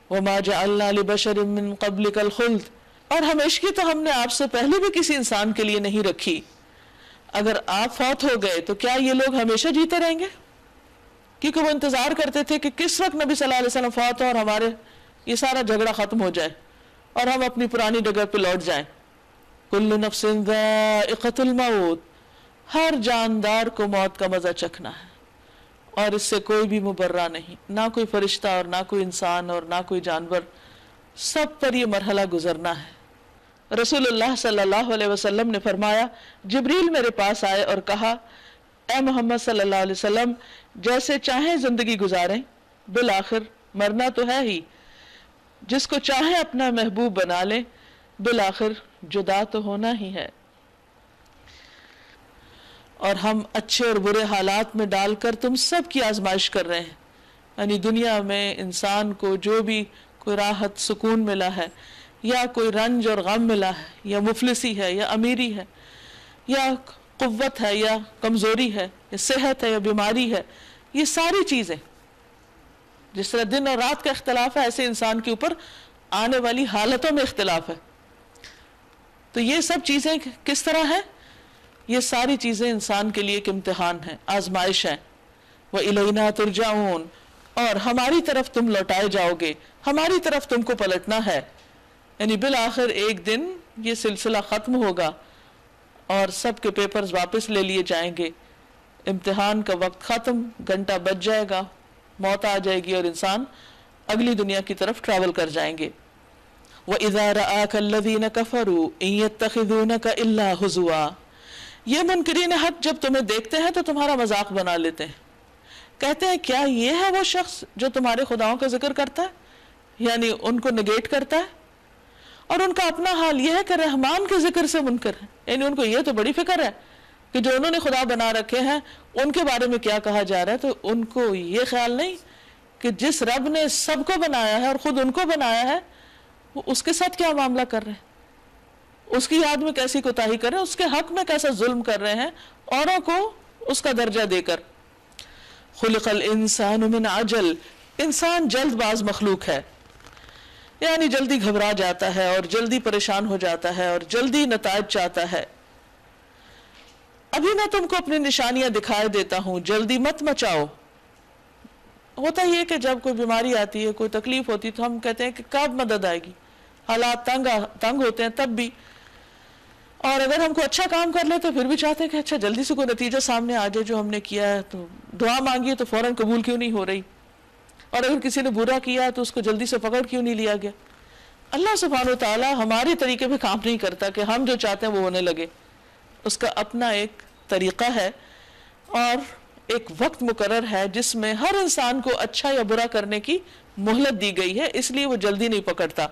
وَمَا جَعَلْنَا لِبَشَرٍ مِّن قَبْلِكَ الْخُلْدَ، اور ہمیشگی تو ہم نے آپ سے پہلے بھی کسی انسان کے لیے نہیں رکھی۔ اگر آپ فوت ہو گئے تو کیا یہ لوگ ہمیشہ جیتے رہیں گے؟ کیونکہ وہ انتظار کرتے تھے کہ کس وقت نبی صلی اللہ علیہ وسلم فوت ہو اور ہمارے یہ سارا جھگڑا ختم ہو جائے اور ہم اپنی پرانی جگہ پہ لوٹ جائیں۔ کل نفس ذائقۃ الموت، ہر جاندار کو موت کا مزہ چکھنا ہے اور اس سے کوئی بھی مبرہ نہیں، نہ کوئی فرشتہ اور نہ کوئی انسان اور نہ کوئی جانور، سب پر یہ مرحلہ گزرنا ہے۔ رسول اللہ صلی اللہ علیہ وسلم نے فرمایا، جبریل میرے پاس آئے اور کہا، اے محمد صلی اللہ علیہ وسلم، جیسے چاہیں زندگی گزاریں، بالآخر مرنا تو ہے ہی، جس کو چاہیں اپنا محبوب بنا لیں، بالآخر جدا تو ہونا ہی ہے۔ اور ہم اچھے اور برے حالات میں ڈال کر تم سب کی آزمائش کر رہے ہیں، یعنی دنیا میں انسان کو جو بھی کوئی راحت سکون ملا ہے، یا کوئی رنج اور غم ملا ہے، یا مفلسی ہے یا امیری ہے، یا قوت ہے یا کمزوری ہے، یا صحت ہے یا بیماری ہے، یہ ساری چیزیں جس طرح دن اور رات کا اختلاف ہے، ایسے انسان کے اوپر آنے والی حالتوں میں اختلاف ہے۔ تو یہ سب چیزیں کس طرح ہیں؟ یہ ساری چیزیں انسان کے لیے ایک امتحان ہے، آزمائش ہے۔ وَإِلَيْنَا تُرْجَعُونَ، اور ہماری طرف تم لوٹائے جاؤ گے، ہماری طرف تم کو پلٹنا ہے، یعنی بالآخر ایک دن یہ سلسلہ ختم ہوگا اور سب کے پیپرز واپس لے لیے جائیں گے، امتحان کا وقت ختم، گھنٹہ بج جائے گا، موت آ جائے گی اور انسان اگلی دنیا کی طرف ٹریول کر جائیں گے۔ وَإِذَا رَآكَ الَّذِينَ كَفَرُوا إِن يَتَّخِذُونَكَ إِلَّا هُزُوًا، یہ منکرین حق جب تمہیں دیکھتے ہیں تو تمہارا مذاق بنا لیتے ہیں، کہتے ہیں کیا یہ ہے وہ شخص جو تمہارے خداؤں کا ذکر کرتا ہے، یعنی ان کو نگیٹ کرتا ہے، اور ان کا اپنا حال یہ ہے کہ رحمان کے ذکر سے منکر ہے، یعنی ان کو یہ تو بڑی فکر ہے کہ جو انہوں نے خدا بنا رکھے ہیں ان کے بارے میں کیا کہا جا رہا ہے، تو ان کو یہ خیال نہیں کہ جس رب نے سب کو بنایا ہے اور خود ان کو بنایا ہے، وہ اس کے ساتھ کیا معاملہ کر رہے ہیں، اس کی یاد میں کیسی کوتاہی کر رہے ہیں، اس کے حق میں کیسا ظلم کر رہے ہیں اوروں کو اس کا درجہ دے کر۔ خلق الانسان من عجل، انسان جلد باز مخلوق ہے، یعنی جلدی گھبرا جاتا ہے اور جلدی پریشان ہو جاتا ہے اور جلدی نتائج چاہتا ہے۔ ابھی میں تم کو اپنی نشانیاں دکھائے دیتا ہوں، جلدی مت مچاؤ۔ ہوتا یہ کہ جب کوئی بیماری آتی ہے، کوئی تکلیف ہوتی ہے تو ہم کہتے ہیں کہ کب مدد آئے گی، حالات تنگ ہوتے ہیں تب بھی، اور اگر ہم کو اچھا کام کر لے تو پھر بھی چاہتے ہیں کہ اچھا جلدی سے کوئی نتیجہ سامنے آ جائے جو ہم نے کیا ہے، تو دعا مانگی ہے تو فوراً قبول کیوں نہیں ہو رہی، اور اگر کسی نے برا کیا ہے تو اس کو جلدی سے پکڑ کیوں نہیں لیا گیا۔ اللہ سبحانہ و تعالی ہمارے طریقے پہ کام نہیں کرتا کہ ہم جو چاہتے ہیں وہ ہونے لگے، اس کا اپنا ایک طریقہ ہے اور ایک وقت مقرر ہے جس میں ہر انسان کو اچھا یا برا کرنے کی مہلت دی گئی ہے، اس لیے وہ جلدی نہیں پکڑتا۔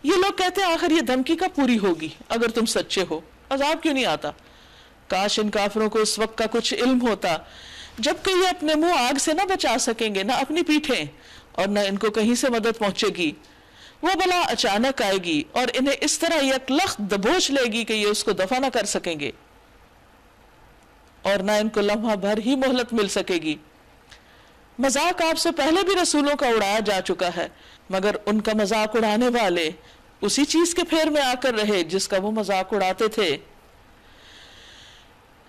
یہ لوگ کہتے ہیں آخر یہ دھمکی کب پوری ہوگی اگر تم سچے ہو، عذاب کیوں نہیں آتا؟ کاش ان کافروں کو اس وقت کا کچھ علم ہوتا جبکہ یہ اپنے منہ آگ سے نہ بچا سکیں گے، نہ اپنی پیٹھیں، اور نہ ان کو کہیں سے مدد پہنچے گی۔ وہ بلا اچانک آئے گی اور انہیں اس طرح یکلخت دبوچ لے گی کہ یہ اس کو دفع نہ کر سکیں گے، اور نہ ان کو لمحہ بھر ہی مہلت مل سکے گی۔ مذاق آپ سے پہلے بھی رسولوں کا اڑایا جا چکا ہے، مگر ان کا مذاق اڑانے والے اسی چیز کے پھیر میں آ کر رہے جس کا وہ مذاق اڑاتے تھے۔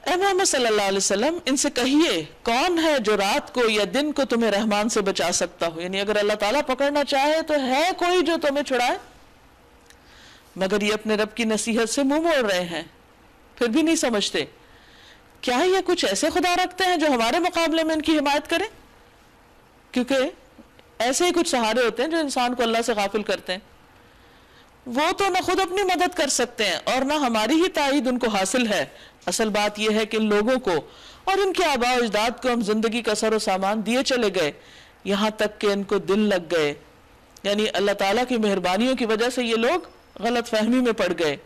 اے محمد صلی اللہ علیہ وسلم، ان سے کہیے کون ہے جو رات کو یا دن کو تمہیں رحمان سے بچا سکتا ہو، یعنی اگر اللہ تعالیٰ پکڑنا چاہے تو ہے کوئی جو تمہیں چھڑائے؟ مگر یہ اپنے رب کی نصیحت سے منہ موڑ رہے ہیں، پھر بھی نہیں سمجھتے۔ کیا یہ کچھ ایسے خدا رکھتے ہیں جو ہمارے مقابلے میں ان کی حمایت کریں؟ کیونکہ ایسے ہی کچھ سہارے ہوتے ہیں جو انسان کو اللہ سے غافل کرتے ہیں۔ وہ تو نہ خود اپنی مدد کر سکتے ہیں اور نہ ہماری ہی تائید ان کو حاصل ہے. اصل بات یہ ہے کہ ان لوگوں کو اور ان کے آباء و اجداد کو ہم زندگی کا سر و سامان دیے چلے گئے یہاں تک کہ ان کو دل لگ گئے. یعنی اللہ تعالیٰ کی مہربانیوں کی وجہ سے یہ لوگ غلط فہمی میں پڑ گئے.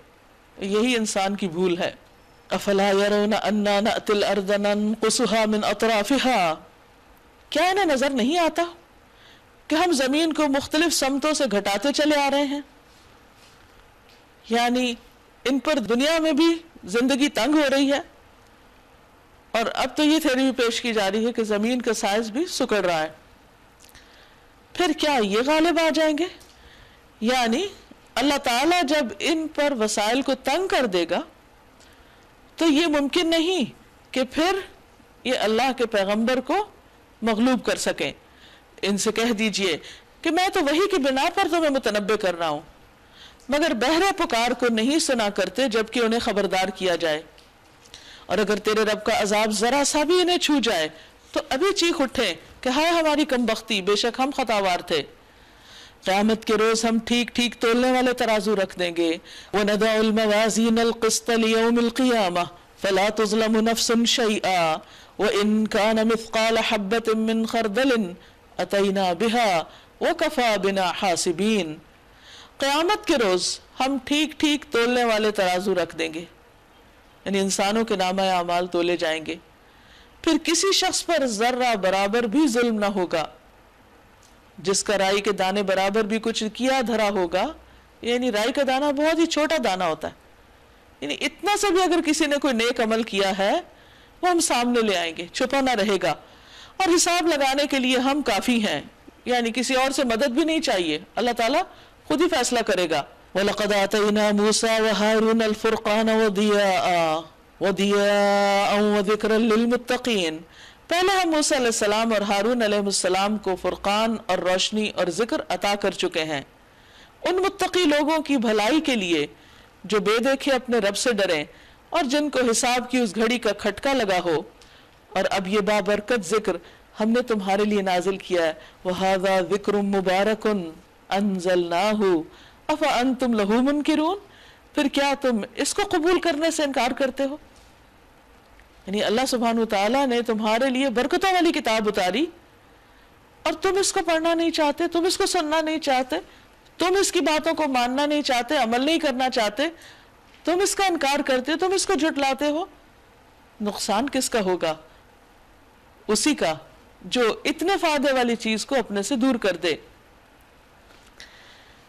یہی انسان کی بھول ہے. افلا يرون انا نأتي الارض ننقصها من اطرافها، کیا انہیں نظر نہیں آتا کہ ہم زمین کو مختلف سمتوں سے گھٹاتے چلے آ رہے ہیں؟ یعنی ان پر دنیا میں بھی زندگی تنگ ہو رہی ہے اور اب تو یہ تھیوری بھی پیش کی جا رہی ہے کہ زمین کا سائز بھی سکڑ رہا ہے. پھر کیا یہ غالب آ جائیں گے؟ یعنی اللہ تعالیٰ جب ان پر وسائل کو تنگ کر دے گا تو یہ ممکن نہیں کہ پھر یہ اللہ کے پیغمبر کو مغلوب کر سکیں. ان سے کہہ دیجئے کہ میں تو وحی کی بنا پر تمہیں متنبع کر رہا ہوں، مگر بہرے پکار کو نہیں سنا کرتے جبکہ انہیں خبردار کیا جائے. اور اگر تیرے رب کا عذاب ذرا سا بھی انہیں چھو جائے تو ابھی چیخ اٹھیں کہ ہائے ہماری کم بختی، بے شک ہم خطاوار تھے. قیامت کے روز ہم ٹھیک ٹھیک تولنے والے ترازو رکھ دیں گے. وَنَضَعُ الْمَوَازِينَ الْقِسْطَ لِيَوْمِ الْقِيَامَةِ فَلَا تُظْلَمُ نَفْسٌ شَيْئًا وَإِنْ كَانَ مِثْقَالَ حَبَّةٍ مِّنْ خَرْدَلٍ أَتَيْنَا بِهَا وَكَفَى بِنَا حَاسِبِينَ. قیامت کے روز ہم ٹھیک ٹھیک تولنے والے ترازو رکھ دیں گے، یعنی انسانوں کے نامہ اعمال تولے جائیں گے. پھر کسی شخص پر ذرہ برابر بھی ظلم نہ ہوگا. جس کا رائی کے دانے برابر بھی کچھ کیا دھرا ہوگا، یعنی رائی کا دانہ بہت ہی چھوٹا دانہ ہوتا ہے، یعنی اتنا سے بھی اگر کسی نے کوئی نیک عمل کیا ہے وہ ہم سامنے لے آئیں گے، چھپا نہ رہے گا. اور حساب لگانے کے لیے ہم کافی ہیں، یعنی کسی اور سے مدد بھی نہیں چاہیے، اللہ تعالیٰ خود ہی فیصلہ کرے گا. وَلَقَدْ آتَيْنَا مُوسَى وَهَارُونَ الْفُرْقَانَ وَضِيَاءً وَذِكْرًا لِلْمُتَّقِينَ. پہلے ہم موسیٰ علیہ السلام اور ہارون علیہ السلام کو فرقان اور روشنی اور ذکر عطا کر چکے ہیں ان متقی لوگوں کی بھلائی کے لیے جو بے دیکھے اپنے رب سے ڈریں اور جن کو حساب کی اس گھڑی کا کھٹکا لگا ہو. اور اب یہ بابرکت ذکر ہم نے تمہارے لیے نازل کیا ہے. وَهَذَا ذِكْرٌ مُبَارَكٌ أَنزَلْنَاهُ أَفَأَنْتُمْ لَهُ مُنْكِرُونَ. پھر کیا تم اس کو قبول کرنے سے انکار کرتے ہو؟ یعنی اللہ سبحانہ وتعالیٰ نے تمہارے لیے برکتوں والی کتاب اتاری اور تم اس کو پڑھنا نہیں چاہتے، تم اس کو سننا نہیں چاہتے، تم اس کی باتوں کو ماننا نہیں چاہتے، عمل نہیں کرنا چاہتے، تم اس کا انکار کرتے، تم اس کو جھٹلاتے ہو. نقصان کس کا ہوگا؟ اسی کا جو اتنے فائدے والی چیز کو اپنے سے دور کر دے.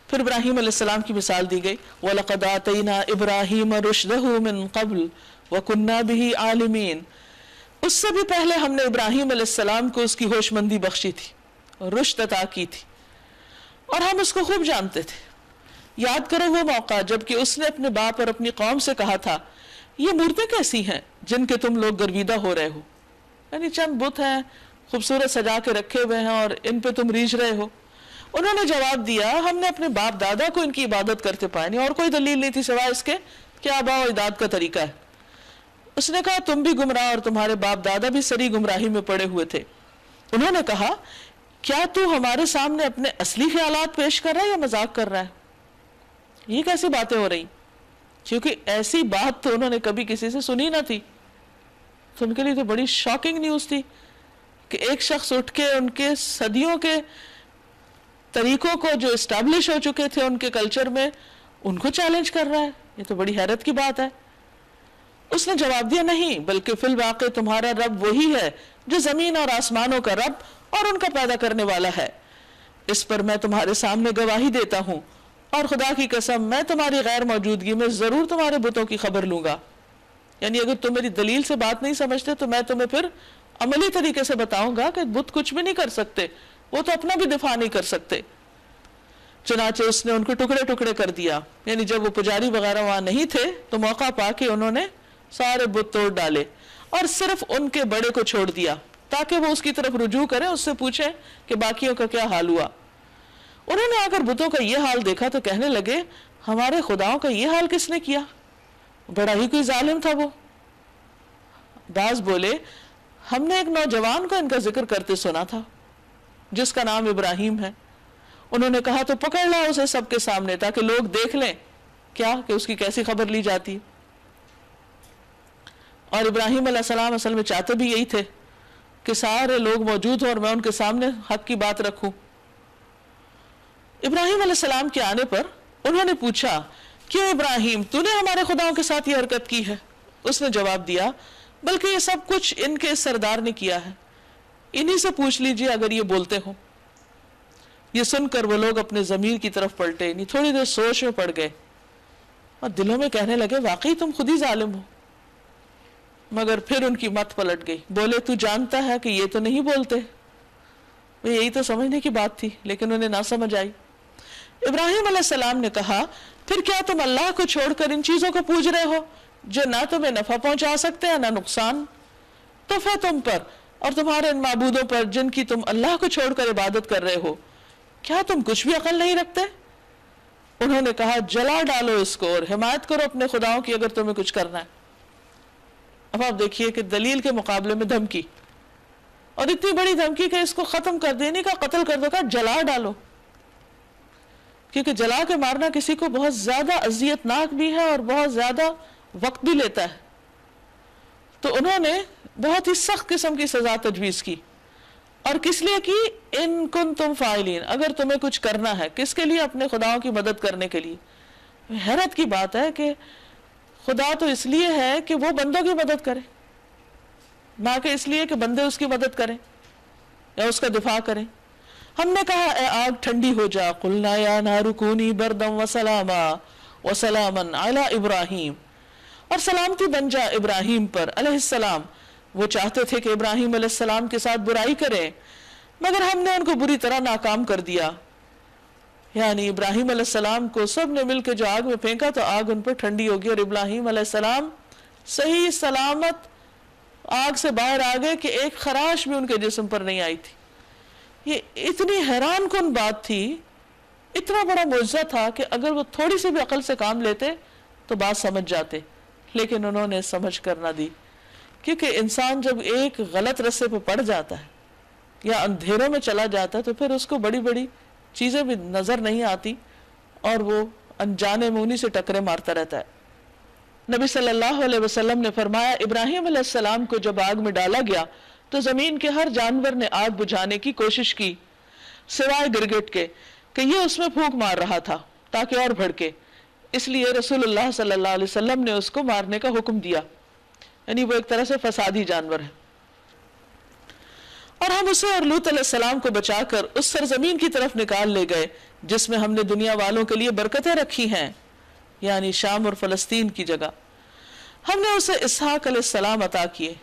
پھر ابراہیم علیہ السلام کی مثال دی گئی. وَلَقَدْ آتَيْنَا إِبْرَاهِيمَ رُشْدَهُ مِنْ قَبْلُ وَكُنَّا بِهِ عَالِمِينَ. اس سے بھی پہلے ہم نے ابراہیم علیہ السلام کو اس کی ہوش مندی بخشی تھی، رشد عطا کی تھی اور ہم اس کو خوب جانتے تھے. یاد کرو وہ موقع جب کہ اس نے اپنے باپ اور اپنی قوم سے کہا تھا یہ مورتیں کیسی ہیں جن کے تم لوگ گرویدہ ہو رہے ہو، یعنی چند بت ہیں خوبصورت سجا کے رکھے ہوئے ہیں اور ان پہ تم ریجھ رہے ہو. انہوں نے جواب دیا ہم نے اپنے باپ دادا کو ان کی عبادت کرتے پائے نہیں، اور کوئی دلیل نہیں تھی سوائے اس کے کہ آباء و اجداد کا طریقہ ہے. اس نے کہا تم بھی گمراہ اور تمہارے باپ دادا بھی سری گمراہی میں پڑے ہوئے تھے. انہوں نے کہا کیا تو ہمارے سامنے اپنے اصلی خیالات پیش کر رہا ہے یا مذاق کر رہا ہے؟ یہ کیسی باتیں ہو رہی؟ کیونکہ ایسی بات تو انہوں نے کبھی کسی سے سنی نہ تھی. تو ان کے لیے تو بڑی شاکنگ نیوز تھی کہ ایک شخص اٹھ کے ان کے صدیوں کے طریقوں کو جو اسٹیبلش ہو چکے تھے ان کے کلچر میں ان کو چیلنج کر رہا ہے. یہ تو بڑی حیرت کی بات ہے. اس نے جواب دیا نہیں، بلکہ فی الواقع تمہارا رب وہی ہے جو زمین اور آسمانوں کا رب اور ان کا پیدا کرنے والا ہے. اس پر میں تمہارے سامنے گواہی دیتا ہوں اور خدا کی قسم میں تمہاری غیر موجودگی میں ضرور تمہارے بتوں کی خبر لوں گا. یعنی اگر تم میری دلیل سے بات نہیں سمجھتے تو میں تمہیں پھر عملی طریقے سے بتاؤں گا کہ بت کچھ بھی نہیں کر سکتے، وہ تو اپنا بھی دفاع نہیں کر سکتے. چنانچہ اس نے ان کو ٹکڑے ٹکڑے کر دیا. یعنی جب وہ پجاری وغیرہ وہاں نہیں تھے تو موقع پا کے انہوں نے سارے بت توڑ ڈالے اور صرف ان کے بڑے کو چھوڑ دیا تاکہ وہ اس کی طرف رجوع کریں، اس سے پوچھیں کہ باقیوں کا کیا حال ہوا. انہوں نے آ کر بتوں کا یہ حال دیکھا تو کہنے لگے ہمارے خداؤں کا یہ حال کس نے کیا؟ بڑا ہی کوئی ظالم تھا وہ. بعض بولے ہم نے ایک نوجوان کو ان کا ذکر کرتے سنا تھا جس کا نام ابراہیم ہے. انہوں نے کہا تو پکڑ لاؤ اسے سب کے سامنے تاکہ لوگ دیکھ لیں کیا کہ اس کی کیسی خبر لی جاتی. اور ابراہیم علیہ السلام اصل میں چاہتے بھی یہی تھے کہ سارے لوگ موجود ہوں اور میں ان کے سامنے حق کی بات رکھوں. ابراہیم علیہ السلام کے آنے پر انہوں نے پوچھا کیوں ابراہیم تو نے ہمارے خداؤں کے ساتھ یہ حرکت کی ہے؟ اس نے جواب دیا بلکہ یہ سب کچھ ان کے سردار نے کیا ہے، انہی سے پوچھ لیجئے اگر یہ بولتے ہوں. یہ سن کر وہ لوگ اپنے ضمیر کی طرف پلٹے، یعنی تھوڑی دیر سوچ میں پڑ گئے اور دلوں میں کہنے لگے واقعی تم خود ہی ظالم ہو. مگر پھر ان کی مت پلٹ گئی. بولے تو جانتا ہے کہ یہ تو نہیں بولتے. یہی تو سمجھنے کی بات تھی لیکن انہیں نہ سمجھ آئی. ابراہیم علیہ السلام نے کہا پھر کیا تم اللہ کو چھوڑ کر ان چیزوں کو پوج رہے ہو جو نہ تمہیں نفع پہنچا سکتے ہیں نہ نقصان؟ تو پھر تم پر اور تمہارے ان معبودوں پر جن کی تم اللہ کو چھوڑ کر عبادت کر رہے ہو کیا تم کچھ بھی عقل نہیں رکھتے؟ انہوں نے کہا جلا ڈالو اس کو اور حمایت کرو اپنے خداؤں کی اگر تمہیں کچھ کرنا ہے. اب آپ دیکھیے کہ دلیل کے مقابلے میں دھمکی، اور اتنی بڑی دھمکی کہ اس کو ختم کر دینے کا، قتل کر دو کا، جلا ڈالو. کیونکہ جلا کے مارنا کسی کو بہت زیادہ اذیت ناک بھی ہے اور بہت زیادہ وقت بھی لیتا ہے. تو انہوں نے بہت ہی سخت قسم کی سزا تجویز کی. اور کس لیے کی؟ ان کنتم فاعلین، اگر تمہیں کچھ کرنا ہے. کس کے لیے؟ اپنے خداؤں کی مدد کرنے کے لیے. حیرت کی بات ہے کہ خدا تو اس لیے ہے کہ وہ بندوں کی مدد کرے، نہ کہ اس لیے کہ بندے اس کی مدد کریں یا اس کا دفاع کریں. ہم نے کہا اے آگ ٹھنڈی ہو جا، قلنا یا نار کونی بردا وسلاما وسلاما علی ابراہیم، اور سلامتی بن جا ابراہیم پر علیہ السلام. وہ چاہتے تھے کہ ابراہیم علیہ السلام کے ساتھ برائی کریں مگر ہم نے ان کو بری طرح ناکام کر دیا. یعنی ابراہیم علیہ السلام کو سب نے مل کے جو آگ میں پھینکا تو آگ ان پر ٹھنڈی ہوگی، اور ابراہیم علیہ السلام صحیح سلامت آگ سے باہر آ گئے کہ ایک خراش بھی ان کے جسم پر نہیں آئی تھی. یہ اتنی حیران کن بات تھی، اتنا بڑا معجزہ تھا کہ اگر وہ تھوڑی سی بھی عقل سے کام لیتے تو بات سمجھ جاتے، لیکن انہوں نے سمجھ کر نہ دی. کیونکہ انسان جب ایک غلط رستے پہ پڑ جاتا ہے یا اندھیروں میں چلا جاتا ہے تو پھر اس کو بڑی بڑی چیزیں بھی نظر نہیں آتی اور وہ انجانے میں انہی سے ٹکرے مارتا رہتا ہے. نبی صلی اللہ علیہ وسلم نے فرمایا ابراہیم علیہ السلام کو جب آگ میں ڈالا گیا تو زمین کے ہر جانور نے آگ بجھانے کی کوشش کی سوائے گرگٹ کے کہ یہ اس میں پھونک مار رہا تھا تاکہ اور بھڑکے. اس لیے رسول اللہ صلی اللہ علیہ وسلم نے اس کو مارنے کا حکم دیا، یعنی وہ ایک طرح سے فسادی جانور ہے. اور ہم اسے اور لوط علیہ السلام کو بچا کر اس سرزمین کی طرف نکال لے گئے جس میں ہم نے دنیا والوں کے لیے برکتیں رکھی ہیں، یعنی شام اور فلسطین کی جگہ. ہم نے اسے اسحاق علیہ السلام عطا کیے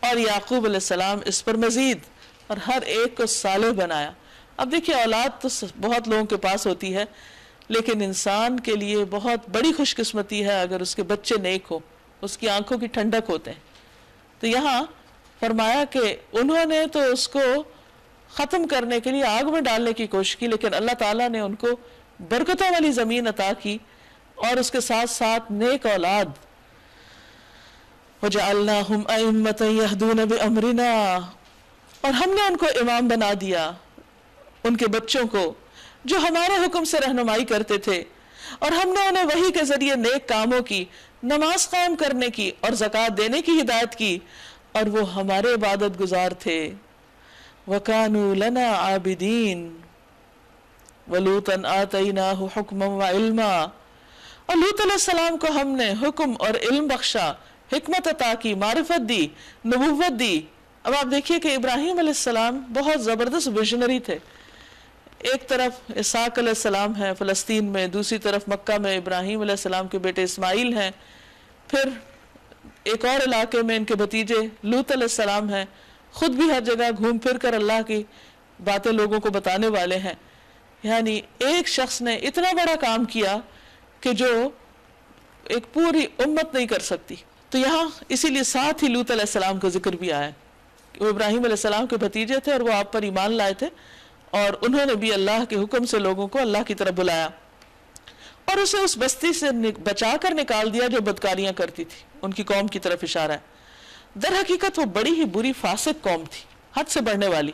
اور یعقوب علیہ السلام اس پر مزید، اور ہر ایک کو صالح بنایا. اب دیکھیے اولاد تو بہت لوگوں کے پاس ہوتی ہے، لیکن انسان کے لیے بہت بڑی خوش قسمتی ہے اگر اس کے بچے نیک ہو، اس کی آنکھوں کی ٹھنڈک ہوتے ہیں. تو یہاں فرمایا کہ انہوں نے تو اس کو ختم کرنے کے لیے آگ میں ڈالنے کی کوشش کی، لیکن اللہ تعالیٰ نے ان کو برکتوں والی زمین عطا کی اور اس کے ساتھ ساتھ نیک اولاد. وَجَعَلْنَاهُمْ أَئِمَّةً يَهْدُونَ بِأَمْرِنَا، اور ہم نے ان کو امام بنا دیا، ان کے بچوں کو جو ہمارے حکم سے رہنمائی کرتے تھے، اور ہم نے انہیں وحی کے ذریعے نیک کاموں کی، نماز قائم کرنے کی اور زکوٰۃ دینے کی ہدایت کی، اور وہ ہمارے عبادت گزار تھے. وَكَانُوا لَنَا عَابِدِينَ وَلُوطًا آتَيْنَاهُ حُكْمًا وَعِلْمًا، اور لوط علیہ السلام کو ہم نے حکم اور علم بخشا، حکمت عطا کی، معرفت دی، نبوت دی. اب آپ دیکھیے کہ ابراہیم علیہ السلام بہت زبردست ویژنری تھے. ایک طرف اسحاق علیہ السلام ہیں فلسطین میں، دوسری طرف مکہ میں ابراہیم علیہ السلام کے بیٹے اسماعیل ہیں، پھر ایک اور علاقے میں ان کے بھتیجے لوط علیہ السلام ہیں. خود بھی ہر جگہ گھوم پھر کر اللہ کی باتیں لوگوں کو بتانے والے ہیں. یعنی ایک شخص نے اتنا بڑا کام کیا کہ جو ایک پوری امت نہیں کر سکتی. تو یہاں اسی لیے ساتھ ہی لوط علیہ السلام کا ذکر بھی آیا. وہ ابراہیم علیہ السلام کے بھتیجے تھے اور وہ آپ پر ایمان لائے تھے، اور انہوں نے بھی اللہ کے حکم سے لوگوں کو اللہ کی طرف بلایا اور اسے اس بستی سے بچا کر نکال دیا جو بدکاریاں کرتی تھی. ان کی قوم کی طرف اشارہ ہے. در حقیقت وہ بڑی ہی بری فاسق قوم تھی، حد سے بڑھنے والی،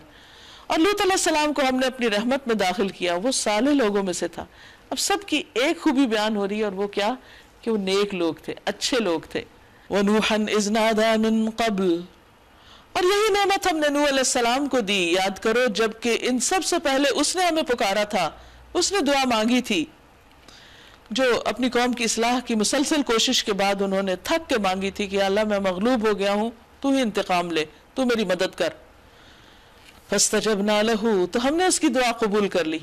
اور لوط علیہ السلام کو ہم نے اپنی رحمت میں داخل کیا، وہ صالح لوگوں میں سے تھا۔ اب سب کی ایک خوبی بیان ہو رہی ہے، اور وہ کیا کہ وہ نیک لوگ تھے، اچھے لوگ تھے۔ وَنُوحًا إِذْ نَادَىٰ مِن قَبْلُ، اور یہی نعمت ہم نے نوح علیہ السلام کو دی، یاد کرو جبکہ ان سب سے پہلے اس نے ہمیں پکارا تھا، اس نے دعا مانگی تھی، جو اپنی قوم کی اصلاح کی مسلسل کوشش کے بعد انہوں نے تھک کے مانگی تھی کہ اللہ میں مغلوب ہو گیا ہوں، تو ہی انتقام لے، تو میری مدد کر۔ فَاسْتَجَبْنَا لَهُ، تو ہم نے اس کی دعا قبول کر لی۔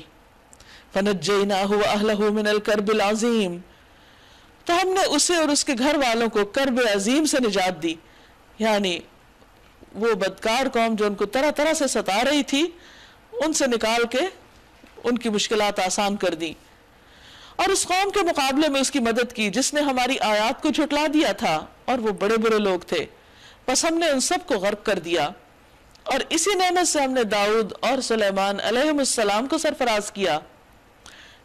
فَنَجَّيْنَاهُ وَأَهْلَهُ مِنَ الْكَرْبِ الْعَظِيمِ، تو ہم نے اسے اور اس کے گھر والوں کو کرب عظیم سے نجات دی، یعنی وہ بدکار قوم جو ان کو طرح طرح سے ستا رہی تھی، ان سے نکال کے ان کی مشکلات آسان کر دی، اور اس قوم کے مقابلے میں اس کی مدد کی جس نے ہماری آیات کو جھٹلا دیا تھا، اور وہ بڑے برے لوگ تھے، بس ہم نے ان سب کو غرق کر دیا۔ اور اسی نعمت سے ہم نے داؤد اور سلیمان علیہ السلام کو سرفراز کیا۔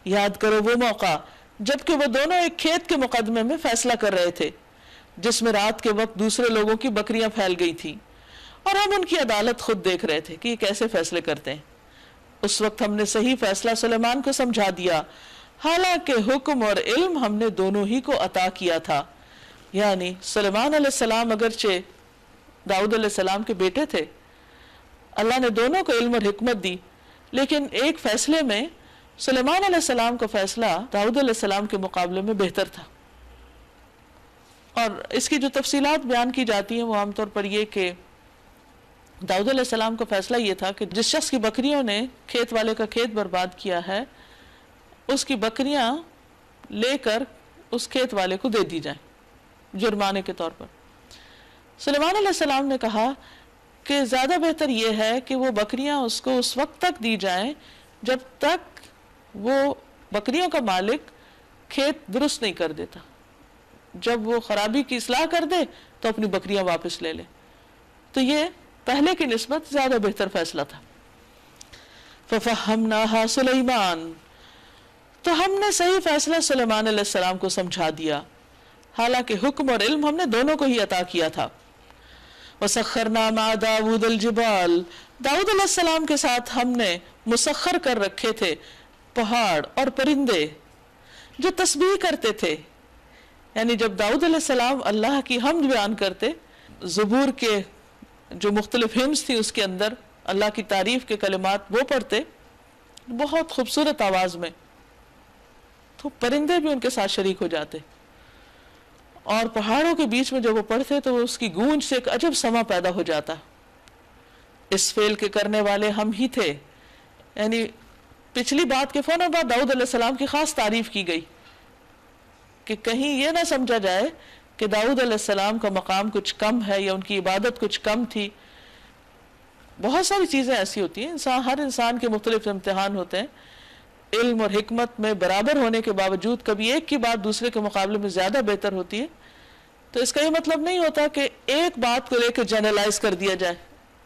یاد کرو وہ موقع جبکہ وہ دونوں ایک کھیت کے مقدمے میں فیصلہ کر رہے تھے، جس میں رات کے وقت دوسرے لوگوں کی بکریاں پھیل گئی تھیں، اور ہم ان کی عدالت خود دیکھ رہے تھے کہ یہ کیسے فیصلے کرتے ہیں۔ اس وقت ہم نے صحیح فیصلہ سلیمان کو سمجھا دیا، حالانکہ حکم اور علم ہم نے دونوں ہی کو عطا کیا تھا۔ یعنی سلیمان علیہ السلام اگرچہ داؤد علیہ السلام کے بیٹے تھے، اللہ نے دونوں کو علم اور حکمت دی، لیکن ایک فیصلے میں سلیمان علیہ السلام کا فیصلہ داؤد علیہ السلام کے مقابلے میں بہتر تھا۔ اور اس کی جو تفصیلات بیان کی جاتی ہیں وہ عام طور پر یہ کہ داؤد علیہ السلام کا فیصلہ یہ تھا کہ جس شخص کی بکریوں نے کھیت والے کا کھیت برباد کیا ہے، اس کی بکریاں لے کر اس کھیت والے کو دے دی جائیں جرمانے کے طور پر۔ سلیمان علیہ السلام نے کہا کہ زیادہ بہتر یہ ہے کہ وہ بکریاں اس کو اس وقت تک دی جائیں جب تک وہ بکریوں کا مالک کھیت درست نہیں کر دیتا، جب وہ خرابی کی اصلاح کر دے تو اپنی بکریاں واپس لے لے۔ تو یہ پہلے کی نسبت زیادہ بہتر فیصلہ تھا۔ فَفَهَّمْنَاهَا سُلَيْمَانَ، تو ہم نے صحیح فیصلہ سلیمان علیہ السلام کو سمجھا دیا، حالانکہ حکم اور علم ہم نے دونوں کو ہی عطا کیا تھا۔ وَسَخَّرْنَا مَعَ دَاوُودَ الْجِبَالَ، داؤد علیہ السلام کے ساتھ ہم نے مسخر کر رکھے تھے پہاڑ اور پرندے جو تسبیح کرتے تھے۔ یعنی جب داؤد علیہ السلام اللہ کی حمد بیان کرتے، زبور کے جو مختلف ہمز تھی اس کے اندر اللہ کی تعریف کے کلمات وہ پڑھتے بہت خوبصورت آواز میں، تو پرندے بھی ان کے ساتھ شریک ہو جاتے، اور پہاڑوں کے بیچ میں جب وہ پڑھتے تو اس کی گونج سے ایک عجب سما پیدا ہو جاتا۔ اس فعل کے کرنے والے ہم ہی تھے، یعنی پچھلی بات کے فوراً بعد داؤد علیہ السلام کی خاص تعریف کی گئی کہ کہیں یہ نہ سمجھا جائے کہ داؤد علیہ السلام کا مقام کچھ کم ہے یا ان کی عبادت کچھ کم تھی۔ بہت ساری چیزیں ایسی ہوتی ہیں، ہر انسان کے مختلف امتحان ہوتے ہیں، علم اور حکمت میں برابر ہونے کے باوجود کبھی ایک کی بات دوسرے کے مقابلے میں زیادہ بہتر ہوتی ہے، تو اس کا یہ مطلب نہیں ہوتا کہ ایک بات کو لے کے جنرلائز کر دیا جائے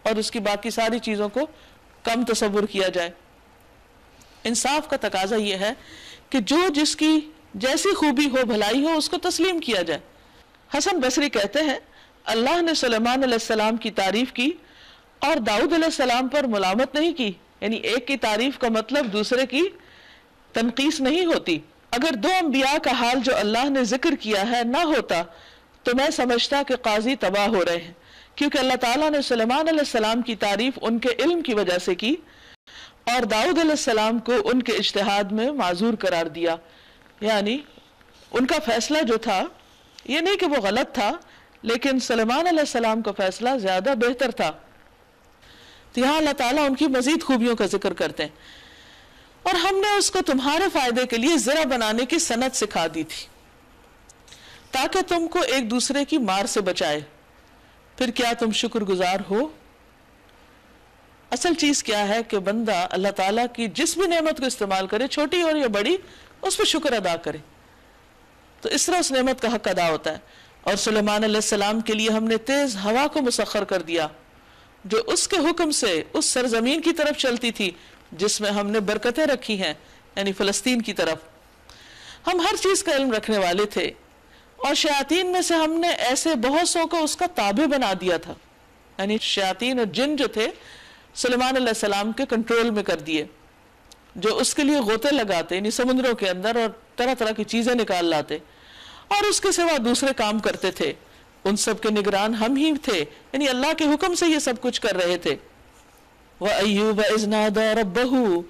اور اس کی باقی ساری چیزوں کو کم تصور کیا جائے۔ انصاف کا تقاضا یہ ہے کہ جو جس کی جیسی خوبی ہو، بھلائی ہو، اس کو تسلیم کیا جائے۔ حسن بصری کہتے ہیں اللہ نے سلیمان علیہ السلام کی تعریف کی اور داؤد علیہ السلام پر ملامت نہیں کی، یعنی ایک کی تعریف کا مطلب دوسرے کی تنقیص نہیں ہوتی۔ اگر دو انبیاء کا حال جو اللہ نے ذکر کیا ہے نہ ہوتا تو میں سمجھتا کہ قاضی تباہ ہو رہے ہیں، کیونکہ اللہ تعالیٰ نے سلیمان علیہ السلام کی تعریف ان کے علم کی وجہ سے کی اور داؤد علیہ السلام کو ان کے اجتہاد میں معذور قرار دیا۔ یعنی ان کا فیصلہ جو تھا یہ نہیں کہ وہ غلط تھا، لیکن سلیمان علیہ السلام کا فیصلہ زیادہ بہتر تھا۔ تو یہاں اللہ تعالیٰ ان کی مزید خوبیوں کا ذکر کرتے ہیں، اور ہم نے اس کو تمہارے فائدے کے لیے زرہ بنانے کی صنعت سکھا دی تھی تاکہ تم کو ایک دوسرے کی مار سے بچائے، پھر کیا تم شکر گزار ہو؟ اصل چیز کیا ہے کہ بندہ اللہ تعالیٰ کی جس بھی نعمت کو استعمال کرے، چھوٹی اور یا بڑی، اس پہ شکر ادا کرے، تو اس طرح اس نعمت کا حق ادا ہوتا ہے۔ اور سلیمان علیہ السلام کے لیے ہم نے تیز ہوا کو مسخر کر دیا جو اس کے حکم سے اس سرزمین کی طرف چلتی تھی جس میں ہم نے برکتیں رکھی ہیں، یعنی فلسطین کی طرف۔ ہم ہر چیز کا علم رکھنے والے تھے، اور شیاطین میں سے ہم نے ایسے بہت سو کو اس کا تابع بنا دیا تھا، یعنی شیاطین اور جن جو تھے سلیمان علیہ السلام کے کنٹرول میں کر دیے، جو اس کے لیے غوطے لگاتے یعنی سمندروں کے اندر اور طرح طرح کی چیزیں نکال لاتے، اور اس کے سوا دوسرے کام کرتے تھے، ان سب کے نگران ہم ہی تھے، یعنی اللہ کے حکم سے یہ سب کچھ کر رہے تھے۔ وَأَيُّوبَ إِذْ نَادَىٰ رَبَّهُ،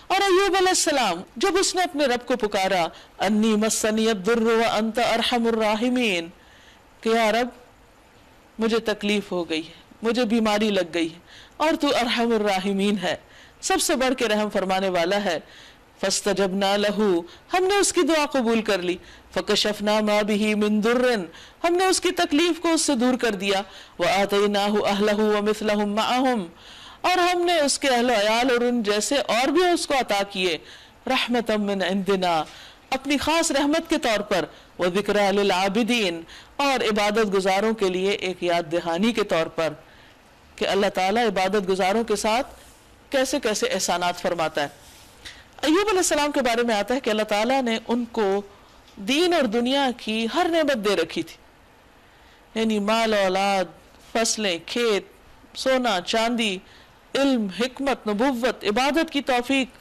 اور ایوب علیہ السلام جب اس نے اپنے رب کو پکارا، انی مسنی الضر وانت ارحم الراحمین، کہ یا رب مجھے تکلیف ہو گئی ہے، مجھے بیماری لگ گئی ہے، اور تو ارحم الراحمین ہے، سب سے بڑھ کے رحم فرمانے والا ہے۔ فاستجبنا له، ہم نے اس کی دعا قبول کر لی، فکشفنا ما به من ضر، ہم نے اس کی تکلیف کو اس سے دور کر دیا، وآتیناہ اہلہ ومثلہم معہم، اور ہم نے اس کے اہل و عیال اور ان جیسے اور بھی اس کو عطا کیے، رحمتا من عندنا، اپنی خاص رحمت کے طور پر، وذکرى للعابدین، اور عبادت گزاروں کے لیے ایک یاد دہانی کے طور پر، کہ اللہ تعالیٰ عبادت گزاروں کے ساتھ کیسے کیسے احسانات فرماتا ہے۔ ایوب علیہ السلام کے بارے میں آتا ہے کہ اللہ تعالیٰ نے ان کو دین اور دنیا کی ہر نعمت دے رکھی تھی، یعنی مال اولاد، فصلیں، کھیت، سونا چاندی، علم، حکمت، نبوت، عبادت کی توفیق،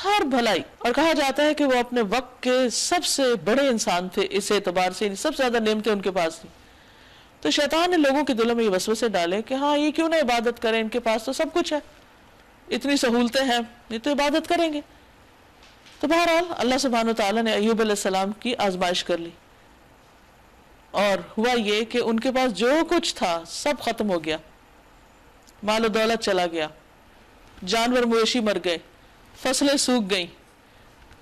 ہر بھلائی، اور کہا جاتا ہے کہ وہ اپنے وقت کے سب سے بڑے انسان تھے اس اعتبار سے، سب سے زیادہ نعمتیں ان کے پاس تھیں۔ تو شیطان نے لوگوں کے دلوں میں یہ وسوسے ڈالے کہ ہاں یہ کیوں نہ عبادت کریں، ان کے پاس تو سب کچھ ہے، اتنی سہولتیں ہیں، یہ تو عبادت کریں گے۔ تو بہرحال اللہ سبحانہ وتعالیٰ نے ایوب علیہ السلام کی آزمائش کر لی، اور ہوا یہ کہ ان کے پاس جو کچھ تھا سب ختم ہو گیا، مال و دولت چلا گیا، جانور مویشی مر گئے، فصلیں سوکھ گئیں،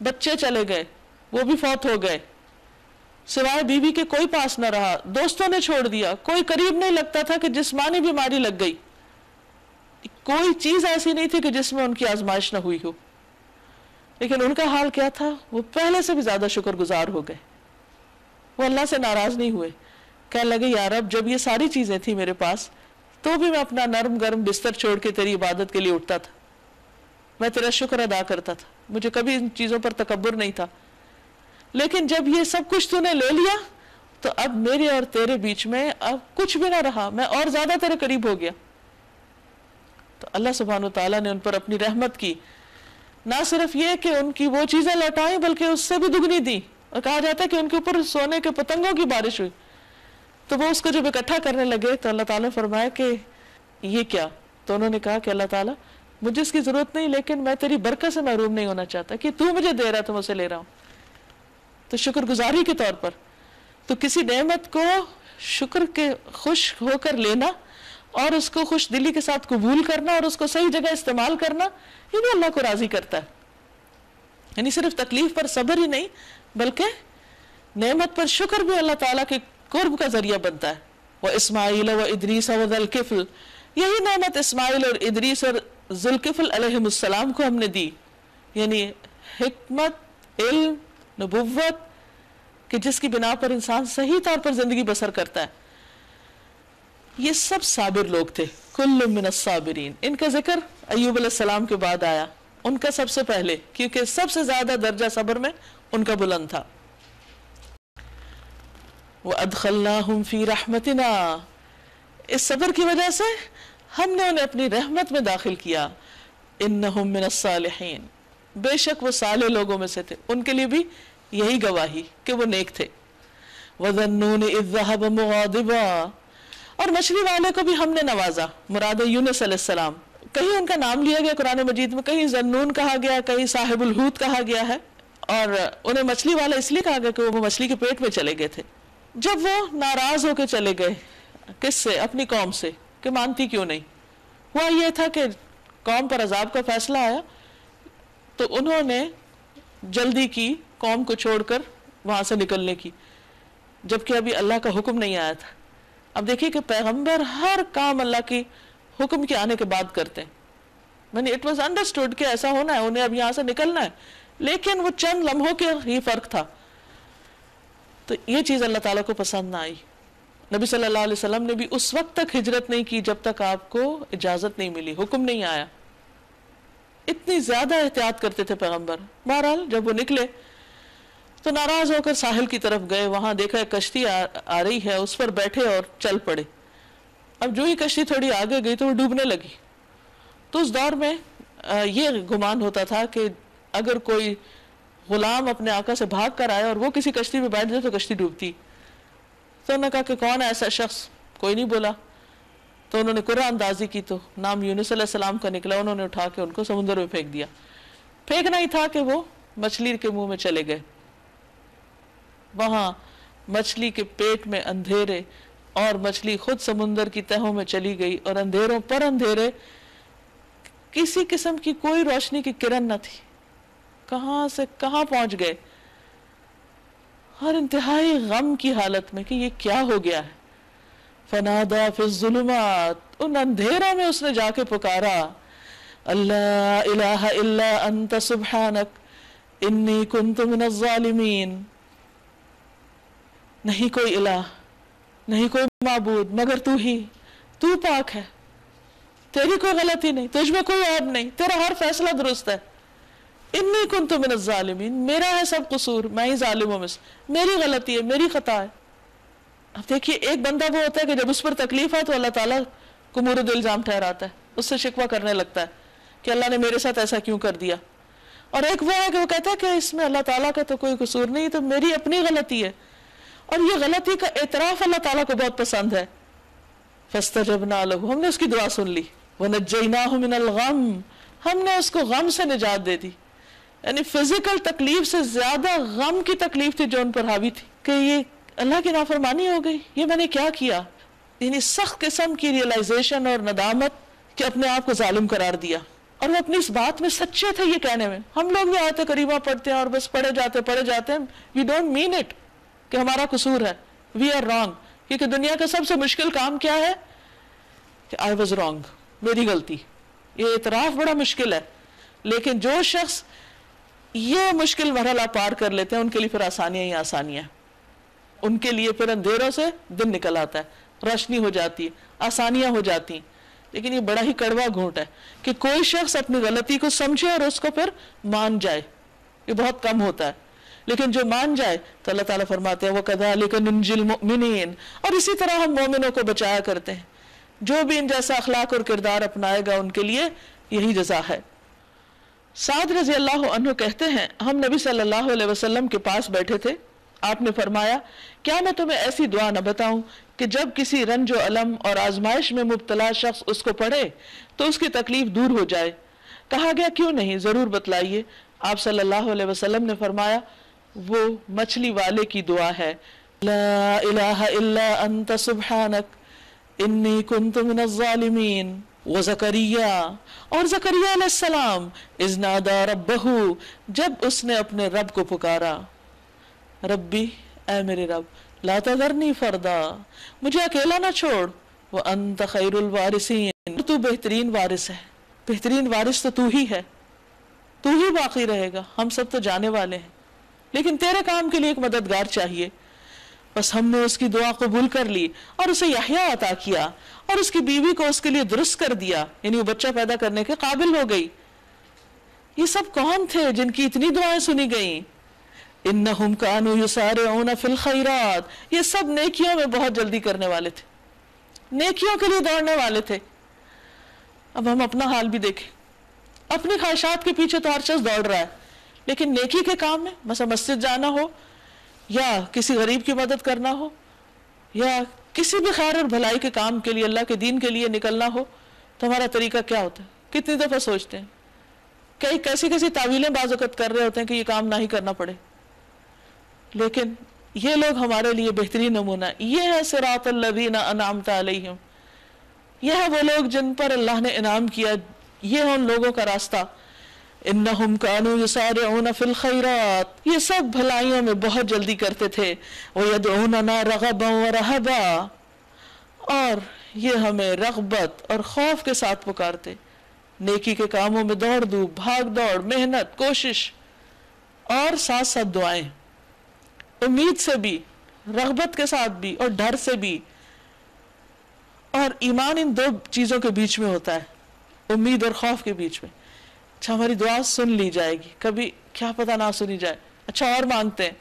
بچے چلے گئے، وہ بھی فوت ہو گئے، سوائے بیوی کے کوئی پاس نہ رہا، دوستوں نے چھوڑ دیا، کوئی قریب نہیں لگتا تھا کہ جسمانی بیماری لگ گئی، کوئی چیز ایسی نہیں تھی کہ جس میں ان کی آزمائش نہ ہوئی ہو۔ لیکن ان کا حال کیا تھا؟ وہ پہلے سے بھی زیادہ شکر گزار ہو گئے، وہ اللہ سے ناراض نہیں ہوئے، کہنے لگے یا رب جب یہ ساری چیزیں تھیں میرے پاس تو بھی میں اپنا نرم گرم بستر چھوڑ کے تیری عبادت کے لیے اٹھتا تھا، میں تیرا شکر ادا کرتا تھا، مجھے کبھی ان چیزوں پر تکبر نہیں تھا، لیکن جب یہ سب کچھ تو نے لے لیا تو اب میرے اور تیرے بیچ میں اب کچھ بھی نہ رہا، میں اور زیادہ تیرے قریب ہو گیا۔ تو اللہ سبحانہ وتعالیٰ نے ان پر اپنی رحمت کی، نہ صرف یہ کہ ان کی وہ چیزیں لوٹائیں بلکہ اس سے بھی دگنی دی، اور کہا جاتا ہے کہ ان کے اوپر سونے کے پتنگوں کی بارش ہوئی، تو وہ اس کو جب اکٹھا کرنے لگے تو اللہ تعالیٰ نے فرمایا کہ یہ کیا؟ تو انہوں نے کہا کہ اللہ تعالیٰ مجھے اس کی ضرورت نہیں، لیکن میں تیری برکت سے محروم نہیں ہونا چاہتا، کہ تو مجھے دے رہا تو میں اسے لے رہا ہوں۔ تو شکر گزاری کے طور پر تو کسی نعمت کو شکر کے خوش ہو کر لینا اور اس کو خوش دلی کے ساتھ قبول کرنا اور اس کو صحیح جگہ استعمال کرنا، یہ بھی اللہ کو راضی کرتا ہے۔ یعنی صرف تکلیف پر صبر ہی نہیں بلکہ نعمت پر شکر بھی اللہ تعالیٰ کے قرب کا ذریعہ بنتا ہے۔ وَإِسْمَاعِيلَ وَإِدْرِيسَ وَذَا الْكِفْلِ، یہی نعمت اسماعیل اور ادریس اور ذوالکفل علیہ السلام کو ہم نے دی، یعنی حکمت، علم، نبوت، کہ جس کی بنا پر انسان صحیح طور پر زندگی بسر کرتا ہے۔ یہ سب صابر لوگ تھے، کل من الصابرین۔ ان کا ذکر ایوب علیہ السلام کے بعد آیا، ان کا سب سے پہلے، کیونکہ سب سے زیادہ درجہ صبر میں ان کا بلند تھا۔ وَأَدْخَلْنَاهُمْ فِي رَحْمَتِنَا، اس صبر کی وجہ سے ہم نے انہیں اپنی رحمت میں داخل کیا۔ إِنَّهُمْ مِنَ الصَّالِحِينَ، بے شک وہ صالح لوگوں میں سے تھے، ان کے لیے بھی یہی گواہی کہ وہ نیک تھے۔ وَذَنُّونِ إِذْ ذَهَبَ مُغَاضِبًا، اور مچھلی والے کو بھی ہم نے نوازا، مراد یونس علیہ السلام، کہیں ان کا نام لیا گیا قرآن مجید میں، کہیں ذنون کہا گیا، کہیں صاحب الحوت کہا گیا ہے، اور انہیں مچھلی والا اس لیے کہا گیا کہ وہ مچھلی کے پیٹ میں چلے گئے تھے۔ جب وہ ناراض ہو کے چلے گئے، کس سے؟ اپنی قوم سے، کہ مانتی کیوں نہیں۔ ہوا یہ تھا کہ قوم پر عذاب کا فیصلہ آیا تو انہوں نے جلدی کی قوم کو چھوڑ کر وہاں سے نکلنے کی، جبکہ ابھی اللہ کا حکم نہیں آیا تھا۔ اب دیکھیے کہ پیغمبر ہر کام اللہ کی حکم کے آنے کے بعد کرتے ہیں، یعنی اٹ واز انڈرسٹوڈ کہ ایسا ہونا ہے، انہیں اب یہاں سے نکلنا ہے، لیکن وہ چند لمحوں کے ہی فرق تھا۔ تو یہ چیز اللہ تعالیٰ کو پسند نہ آئی۔ نبی صلی اللہ علیہ وسلم نے بھی اس وقت تک ہجرت نہیں کی جب تک آپ کو اجازت نہیں ملی، حکم نہیں آیا۔ اتنی زیادہ احتیاط کرتے تھے پیغمبر۔ بہرحال جب وہ نکلے تو ناراض ہو کر ساحل کی طرف گئے، وہاں دیکھا ایک کشتی آ رہی ہے، اس پر بیٹھے اور چل پڑے۔ اب جو ہی کشتی تھوڑی آگے گئی تو وہ ڈوبنے لگی، تو اس دور میں یہ گمان ہوتا تھا کہ اگر کوئی غلام اپنے آقا سے بھاگ کر آئے اور وہ کسی کشتی میں بیٹھ جائے تو کشتی ڈوبتی. تو انہوں نے کہا کہ کون ہے ایسا شخص؟ کوئی نہیں بولا. تو انہوں نے قرآن اندازی کی تو نام یونس علیہ السلام کا نکلا. انہوں نے اٹھا کے ان کو سمندر میں پھینک دیا. پھینکنا ہی تھا کہ وہ مچھلی کے منہ میں چلے گئے. وہاں مچھلی کے پیٹ میں اندھیرے اور مچھلی خود سمندر کی تہوں میں چلی گئی اور اندھیروں پر اندھیرے, کسی قسم کی کوئی روشنی کی کرن نہ تھی. کہاں سے کہاں پہنچ گئے, اور انتہائی غم کی حالت میں کہ یہ کیا ہو گیا ہے. فنادا فی الظلمات, ان اندھیروں میں اس نے جا کے پکارا, اللہ الہ الا انت سبحانک انی کنت من الظالمین. نہیں کوئی الہ, نہیں کوئی معبود مگر تو ہی, تو پاک ہے, تیری کوئی غلطی نہیں, تجھ میں کوئی عیب نہیں, تیرا ہر فیصلہ درست ہے. انی کنت من الظالمین, میرا ہے سب قصور, میں ہی ظالموں میں سے, میری غلطی ہے, میری خطا ہے. اب دیکھیے ایک بندہ وہ ہوتا ہے کہ جب اس پر تکلیف ہے تو اللہ تعالیٰ کو مورد الزام ٹھہراتا ہے, اس سے شکوہ کرنے لگتا ہے کہ اللہ نے میرے ساتھ ایسا کیوں کر دیا. اور ایک وہ ہے کہ وہ کہتا ہے کہ اس میں اللہ تعالیٰ کا تو کوئی قصور نہیں, تو میری اپنی غلطی ہے. اور یہ غلطی کا اعتراف اللہ تعالیٰ کو بہت پسند ہے. فاستجبنا له, ہم نے اس کی دعا سن لی. ونجیناہ من الغم, ہم نے اس کو غم سے نجات دے دی. یعنی فزیکل تکلیف سے زیادہ غم کی تکلیف تھی جو ان پر حاوی تھی کہ یہ اللہ کی نافرمانی ہو گئی, یہ میں نے کیا کیا. یعنی سخت قسم کی ریئلائزیشن اور ندامت کہ اپنے آپ کو ظالم قرار دیا. اور وہ اپنی اس بات میں سچے تھے یہ کہنے میں. ہم لوگ یہ آیت کریمہ پڑھتے ہیں اور بس پڑھے جاتے ہیں, وی ڈونٹ مین اٹ کہ ہمارا قصور ہے, وی آر رانگ. کیونکہ دنیا کا سب سے مشکل کام کیا ہے کہ آئی واز رانگ, میری غلطی. یہ اعتراف بڑا مشکل ہے, لیکن جو شخص یہ مشکل مرحلہ پار کر لیتے ہیں ان کے لیے پھر آسانیاں ہی آسانیاں, ان کے لیے پھر اندھیروں سے دن نکل آتا ہے, روشنی ہو جاتی ہے, آسانیاں ہو جاتی ہیں. لیکن یہ بڑا ہی کڑوا گھونٹ ہے کہ کوئی شخص اپنی غلطی کو سمجھے اور اس کو پھر مان جائے. یہ بہت کم ہوتا ہے, لیکن جو مان جائے تو اللہ تعالیٰ فرماتے ہیں وَكَذَلِكَ نُنْجِي الْمُؤْمِنِينَ, اور اسی طرح ہم مومنوں کو بچایا کرتے ہیں. جو بھی ان جیسا اخلاق اور کردار اپنائے گا ان کے لیے یہی جزا ہے. سعد رضی اللہ عنہ کہتے ہیں ہم نبی صلی اللہ علیہ وسلم کے پاس بیٹھے تھے, آپ نے فرمایا کیا میں تمہیں ایسی دعا نہ بتاؤں کہ جب کسی رنج و الم اور آزمائش میں مبتلا شخص اس کو پڑھے تو اس کی تکلیف دور ہو جائے. کہا گیا کیوں نہیں, ضرور بتلائیے. آپ صلی اللہ علیہ وسلم نے فرمایا وہ مچھلی والے کی دعا ہے, لا الہ الا انت سبحانک انی کنت من الظالمین. وزکریا, اور زکریا علیہ السلام اذ نادا ربہ, جب اس نے اپنے رب کو پکارا, ربی اے میرے رب, لا تذرنی فردا, مجھے اکیلا نہ چھوڑ, وانت خیر الوارثین, تو بہترین وارث ہے, بہترین وارث تو تو ہی ہے, تو ہی باقی رہے گا, ہم سب تو جانے والے ہیں, لیکن تیرے کام کے لیے ایک مددگار چاہیے. بس ہم نے اس کی دعا قبول کر لی اور اسے یحییٰ عطا کیا اور اس کی بیوی کو اس کے لیے درست کر دیا, یعنی وہ بچہ پیدا کرنے کے قابل ہو گئی. یہ سب کون تھے جن کی اتنی دعائیں سنی گئیں؟ انہم کانوا یسارعون فی الخیرات, یہ سب نیکیوں میں بہت جلدی کرنے والے تھے, نیکیوں کے لیے دوڑنے والے تھے. اب ہم اپنا حال بھی دیکھیں, اپنی خواہشات کے پیچھے تو ہر شخص دوڑ رہا ہے, لیکن نیکی کے کام میں مثلا مسجد جانا ہو یا کسی غریب کی مدد کرنا ہو یا کسی بھی خیر اور بھلائی کے کام کے لیے, اللہ کے دین کے لیے نکلنا ہو, تو ہمارا طریقہ کیا ہوتا ہے؟ کتنی دفعہ سوچتے ہیں, کئی کیسی تعویلیں بعض اوقات کر رہے ہوتے ہیں کہ یہ کام نہ ہی کرنا پڑے. لیکن یہ لوگ ہمارے لیے بہترین نمونہ, یہ ہے صراط الذین انعمت علیہم, یہ ہے وہ لوگ جن پر اللہ نے انعام کیا, یہ ہے ان لوگوں کا راستہ. انہم کانوا یسارعون فی الخیرات, یہ سب بھلائیوں میں بہت جلدی کرتے تھے. ویدعوننا رغبا ورہبا, اور یہ ہمیں رغبت اور خوف کے ساتھ پکارتے, نیکی کے کاموں میں دوڑ دو, بھاگ دوڑ, محنت, کوشش, اور ساتھ ساتھ دعائیں, امید سے بھی, رغبت کے ساتھ بھی, اور ڈر سے بھی. اور ایمان ان دو چیزوں کے بیچ میں ہوتا ہے, امید اور خوف کے بیچ میں. اچھا ہماری دعا سن لی جائے گی, کبھی کیا پتہ نہ سنی جائے, اچھا اور مانگتے ہیں,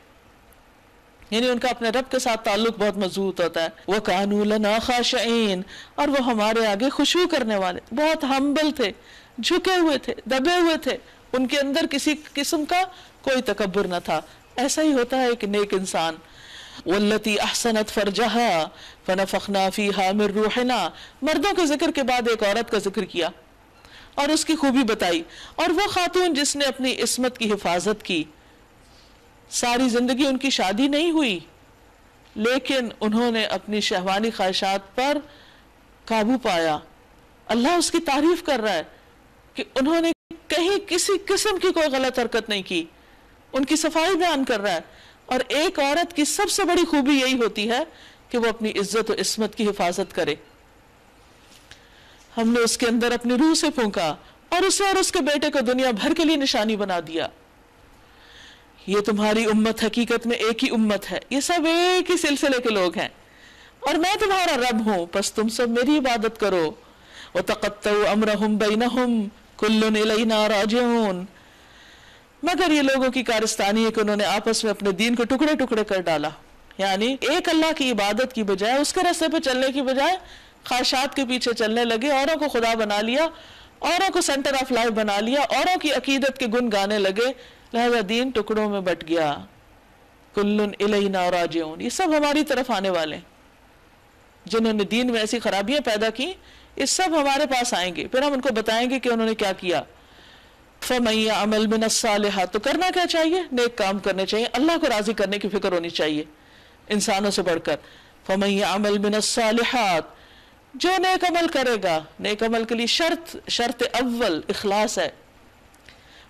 یعنی ان کا اپنے رب کے ساتھ تعلق بہت مضبوط ہوتا ہے. وَكَانُوا لَنَا خَاشِعِينَ، اور وہ ہمارے آگے خشوع کرنے والے، بہت ہمبل تھے، جھکے ہوئے تھے، دبے ہوئے تھے، ان کے اندر کسی قسم کا کوئی تکبر نہ تھا. ایسا ہی ہوتا ہے ایک نیک انسان. وَالَّتِي أَحْسَنَتْ فَرْجَهَا فَنَفَخْنَا فِيهَا مِن رُوحِنَا، مردوں کے ذکر کے بعد ایک عورت کا ذکر کیا اور اس کی خوبی بتائی. اور وہ خاتون جس نے اپنی عصمت کی حفاظت کی، ساری زندگی ان کی شادی نہیں ہوئی لیکن انہوں نے اپنی شہوانی خواہشات پر قابو پایا. اللہ اس کی تعریف کر رہا ہے کہ انہوں نے کہیں کسی قسم کی کوئی غلط حرکت نہیں کی، ان کی صفائی بیان کر رہا ہے. اور ایک عورت کی سب سے بڑی خوبی یہی ہوتی ہے کہ وہ اپنی عزت و عصمت کی حفاظت کرے. ہم نے اس کے اندر اپنی روح سے پھونکا اور اسے اور اس کے بیٹے کو دنیا بھر کے لیے نشانی بنا دیا. یہ تمہاری امت حقیقت میں ایک ہی امت ہے، یہ سب ایک ہی سلسلے کے لوگ ہیں، اور میں تمہارا رب ہوں، پس تم سب میری عبادت کرو. وَتَقَطَّعُوا أَمْرَهُمْ بَيْنَهُمْ كُلٌّ إِلَيْنَا رَاجِعُونَ، مگر یہ لوگوں کی کارستانی ہے کہ انہوں نے آپس میں اپنے دین کو ٹکڑے ٹکڑے کر ڈالا. یعنی ایک اللہ کی عبادت کی بجائے، اس کے راستے پہ چلنے کی بجائے خواہشات کے پیچھے چلنے لگے، اوروں کو خدا بنا لیا، اوروں کو سینٹر آف لائف بنا لیا، اوروں کی عقیدت کے گن گانے لگے، لہذا دین ٹکڑوں میں بٹ گیا. کلن الینا راجعون، یہ سب ہماری طرف آنے والے ہیں. جنہوں نے دین میں ایسی خرابیاں پیدا کی، یہ سب ہمارے پاس آئیں گے، پھر ہم ان کو بتائیں گے کہ انہوں نے کیا کیا. فَمَن يَعْمَلْ مِنَ الصَّالِحَاتِ، تو کرنا کیا چاہیے؟ نیک کام کرنے چاہیے، اللہ کو راضی کرنے کی فکر ہونی چاہیے انسانوں سے بڑھ کر. فَمَن يَعْمَلْ مِنَ الصَّالِحَاتِ، جو نیک عمل کرے گا، نیک عمل کے لیے شرط اول اخلاص ہے.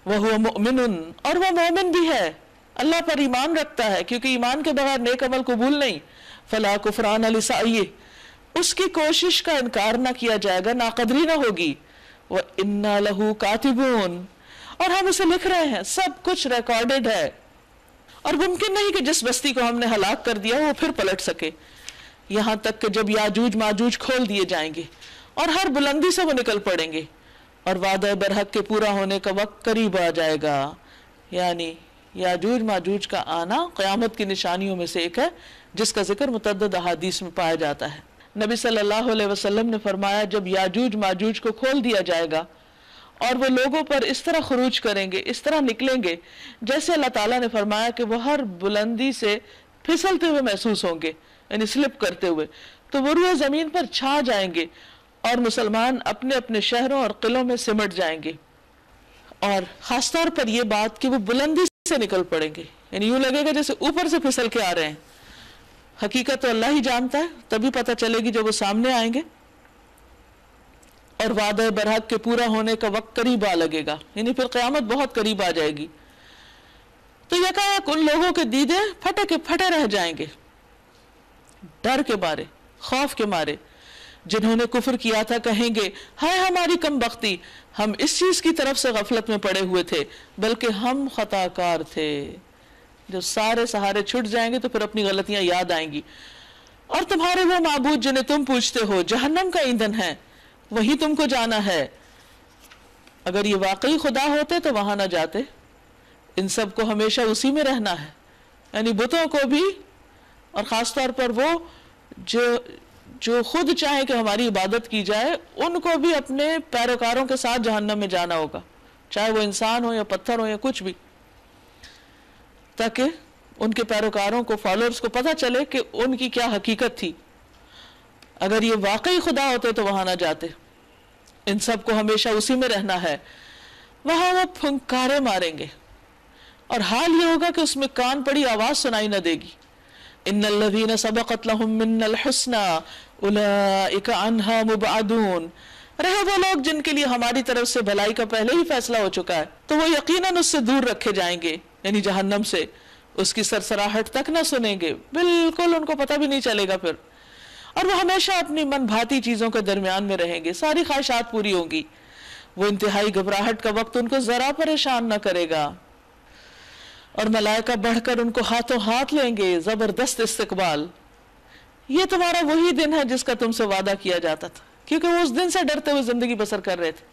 وَهُوَ مُؤْمِنٌ، اور وہ مومن بھی ہے، اللہ پر ایمان رکھتا ہے، کیونکہ ایمان کے بغیر نیک عمل قبول نہیں. فَلَا كُفْرَانَ لِسَعْيِهِ، اس کی کوشش کا انکار نہ کیا جائے گا، ناقدری نہ ہوگی. وَإِنَّا لَهُ كَاتِبُونَ، اور ہم اسے لکھ رہے ہیں، سب کچھ ریکارڈڈ ہے. اور ممکن نہیں کہ جس بستی کو ہم نے ہلاک کر دیا وہ پھر پلٹ سکے، یہاں تک کہ جب یاجوج ماجوج کھول دیے جائیں گے اور ہر بلندی سے وہ نکل پڑیں گے، اور وعدہ برحق کے پورا ہونے کا وقت قریب آ جائے گا. یعنی یاجوج ماجوج کا آنا قیامت کی نشانیوں میں سے ایک ہے، جس کا ذکر متعدد احادیث میں پایا جاتا ہے. نبی صلی اللہ علیہ وسلم نے فرمایا، جب یاجوج ماجوج کو کھول دیا جائے گا اور وہ لوگوں پر اس طرح خروج کریں گے، اس طرح نکلیں گے جیسے اللہ تعالیٰ نے فرمایا کہ وہ ہر بلندی سے پھسلتے ہوئے محسوس ہوں گے، یعنی سلپ کرتے ہوئے، تو وہ روئے زمین پر چھا جائیں گے اور مسلمان اپنے اپنے شہروں اور قلعوں میں سمٹ جائیں گے. اور خاص طور پر یہ بات کہ وہ بلندی سے نکل پڑیں گے، یعنی یوں لگے گا جیسے اوپر سے پھسل کے آ رہے ہیں. حقیقت تو اللہ ہی جانتا ہے، تبھی پتہ چلے گی جب وہ سامنے آئیں گے. اور وعدہ برحق کے پورا ہونے کا وقت قریب آ لگے گا، یعنی پھر قیامت بہت قریب آ جائے گی. تو یکایک ان لوگوں کے دیدے پھٹے کے پھٹے رہ جائیں گے، ڈر کے مارے، خوف کے مارے. جنہوں نے کفر کیا تھا کہیں گے، ہائے ہماری کم بختی، ہم اس چیز کی طرف سے غفلت میں پڑے ہوئے تھے، بلکہ ہم خطا کار تھے. جب سارے سہارے چھٹ جائیں گے تو پھر اپنی غلطیاں یاد آئیں گی. اور تمہارے وہ معبود جنہیں تم پوچھتے ہو جہنم کا ایندھن ہے، وہی تم کو جانا ہے. اگر یہ واقعی خدا ہوتے تو وہاں نہ جاتے، ان سب کو ہمیشہ اسی میں رہنا ہے. یعنی بتوں کو بھی، اور خاص طور پر وہ جو خود چاہے کہ ہماری عبادت کی جائے، ان کو بھی اپنے پیروکاروں کے ساتھ جہنم میں جانا ہوگا، چاہے وہ انسان ہو یا پتھر ہو یا کچھ بھی، تاکہ ان کے پیروکاروں کو، فالوورز کو پتہ چلے کہ ان کی کیا حقیقت تھی. اگر یہ واقعی خدا ہوتے تو وہاں نہ جاتے، ان سب کو ہمیشہ اسی میں رہنا ہے. وہاں وہ پھنکارے ماریں گے اور حال یہ ہوگا کہ اس میں کان پڑی آواز سنائی نہ دے گی. ان الذین سبقت لهم منا الحسنى اولئک عنہا مبعدون، رہے وہ لوگ جن کے لیے ہماری طرف سے بھلائی کا پہلے ہی فیصلہ ہو چکا ہے تو وہ یقیناً اس سے دور رکھے جائیں گے، یعنی جہنم سے. اس کی سرسراہٹ تک نہ سنیں گے، بالکل ان کو پتہ بھی نہیں چلے گا پھر. اور وہ ہمیشہ اپنی من بھاتی چیزوں کے درمیان میں رہیں گے، ساری خواہشات پوری ہوں گی. وہ انتہائی گھبراہٹ کا وقت ان کو ذرا پریشان نہ کرے گا، اور ملائکہ بڑھ کر ان کو ہاتھوں ہاتھ لیں گے، زبردست استقبال. یہ تمہارا وہی دن ہے جس کا تم سے وعدہ کیا جاتا تھا، کیونکہ وہ اس دن سے ڈرتے ہوئے زندگی بسر کر رہے تھے.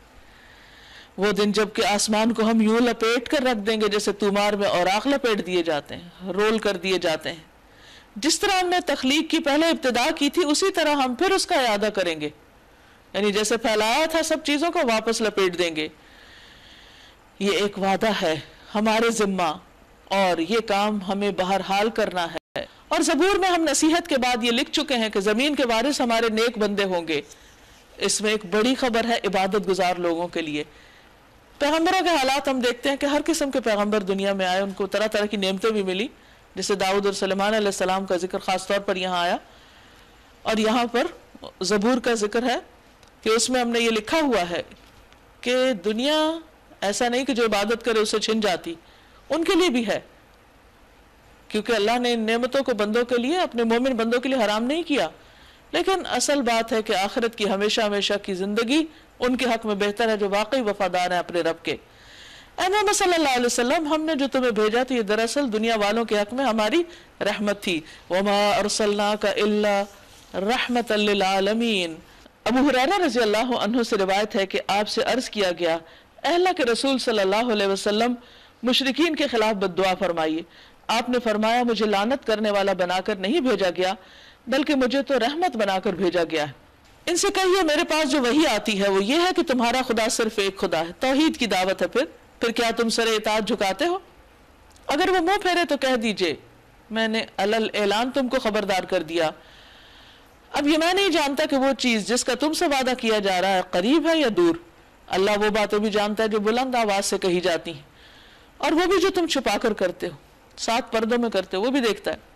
وہ دن جب کہ آسمان کو ہم یوں لپیٹ کر رکھ دیں گے جیسے تومار میں اوراق لپیٹ دیے جاتے ہیں، رول کر دیے جاتے ہیں. جس طرح ہم نے تخلیق کی پہلے ابتدا کی تھی اسی طرح ہم پھر اس کا اعادہ کریں گے، یعنی جیسے پھیلایا تھا سب چیزوں کو واپس لپیٹ دیں گے۔ یہ ایک وعدہ ہے ہمارے ذمہ، اور یہ کام ہمیں بہرحال کرنا ہے۔ اور زبور میں ہم نصیحت کے بعد یہ لکھ چکے ہیں کہ زمین کے وارث ہمارے نیک بندے ہوں گے۔ اس میں ایک بڑی خبر ہے عبادت گزار لوگوں کے لیے۔ پیغمبروں کے حالات ہم دیکھتے ہیں کہ ہر قسم کے پیغمبر دنیا میں آئے، ان کو طرح طرح کی نعمتیں بھی ملی، جیسے داؤد اور سلیمان علیہ السلام کا ذکر خاص طور پر یہاں آیا، اور یہاں پر زبور کا ذکر ہے کہ اس میں ہم نے یہ لکھا ہوا ہے کہ دنیا ایسا نہیں کہ جو عبادت کرے اسے چھن جاتی، ان کے لیے بھی ہے، کیونکہ اللہ نے ان نعمتوں کو بندوں کے لیے، اپنے مومن بندوں کے لیے حرام نہیں کیا، لیکن اصل بات ہے کہ آخرت کی ہمیشہ ہمیشہ کی زندگی ان کے حق میں بہتر ہے جو واقعی وفادار ہیں اپنے رب کے۔ اے محمد صلی اللہ علیہ وسلم، ہم نے جو تمہیں بھیجا تھا یہ دراصل دنیا والوں کے حق میں ہماری رحمت تھی۔ وَمَا أَرْسَلْنَاكَ إِلَّا رَحْمَةً لِّلْعَالَمِينَ۔ ابو ہریرہ رضی اللہ عنہ سے روایت ہے کہ آپ سے عرض کیا گیا، اے اللہ کے رسول صلی اللہ علیہ وسلم، مشرکین کے خلاف بد دعا فرمائیے۔ آپ نے فرمایا، مجھے لعنت کرنے والا بنا کر نہیں بھیجا گیا بلکہ مجھے تو رحمت بنا کر بھیجا گیا ہے۔ ان سے کہیے میرے پاس جو وحی آتی ہے وہ یہ ہے کہ تمہارا خدا صرف ایک خدا ہے، توحید کی دعوت ہے۔ پھر کیا تم سر اطاعت جھکاتے ہو؟ اگر وہ منہ پھیرے تو کہہ دیجئے میں نے علل اعلان تم کو خبردار کر دیا۔ اب یہ میں نہیں جانتا کہ وہ چیز جس کا تم سے وعدہ کیا جا رہا ہے قریب ہے یا دور۔ اللہ وہ باتیں بھی جانتا ہے جو بلند آواز سے کہی جاتی ہیں، اور وہ بھی جو تم چھپا کر کرتے ہو، ساتھ پردوں میں کرتے ہو، وہ بھی دیکھتا ہے۔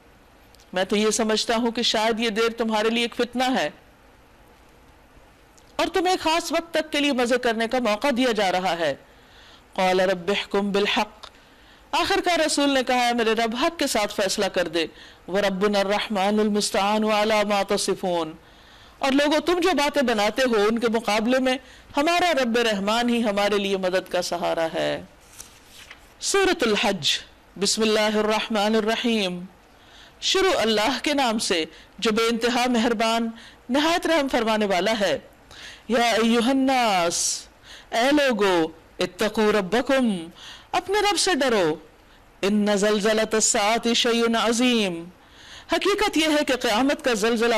میں تو یہ سمجھتا ہوں کہ شاید یہ دیر تمہارے لیے ایک فتنہ ہے اور تمہیں ایک خاص وقت تک کے لیے مزے کرنے کا موقع دیا جا رہا ہے۔ قال رب احکم بالحق، آخر کا رسول نے کہا ہے میرے رب حق کے ساتھ فیصلہ کر دے۔ وربنا الرحمن المستعان علی ما تصفون، اور لوگوں تم جو باتیں بناتے ہو ان کے مقابلے میں ہمارا رب رحمان ہی ہمارے لیے مدد کا سہارا ہے۔ سورۃ الحج، بسم اللہ الرحمن الرحیم۔ شروع اللہ کے نام سے جو بے انتہا مہربان نہایت رحم فرمانے والا ہے۔ یا ایہا الناس، اے لوگو، اتقوا ربکم، اپنے رب سے ڈرو۔ ان زلزلۃ الساعۃ شیء عظیم، حقیقت یہ ہے کہ قیامت کا زلزلہ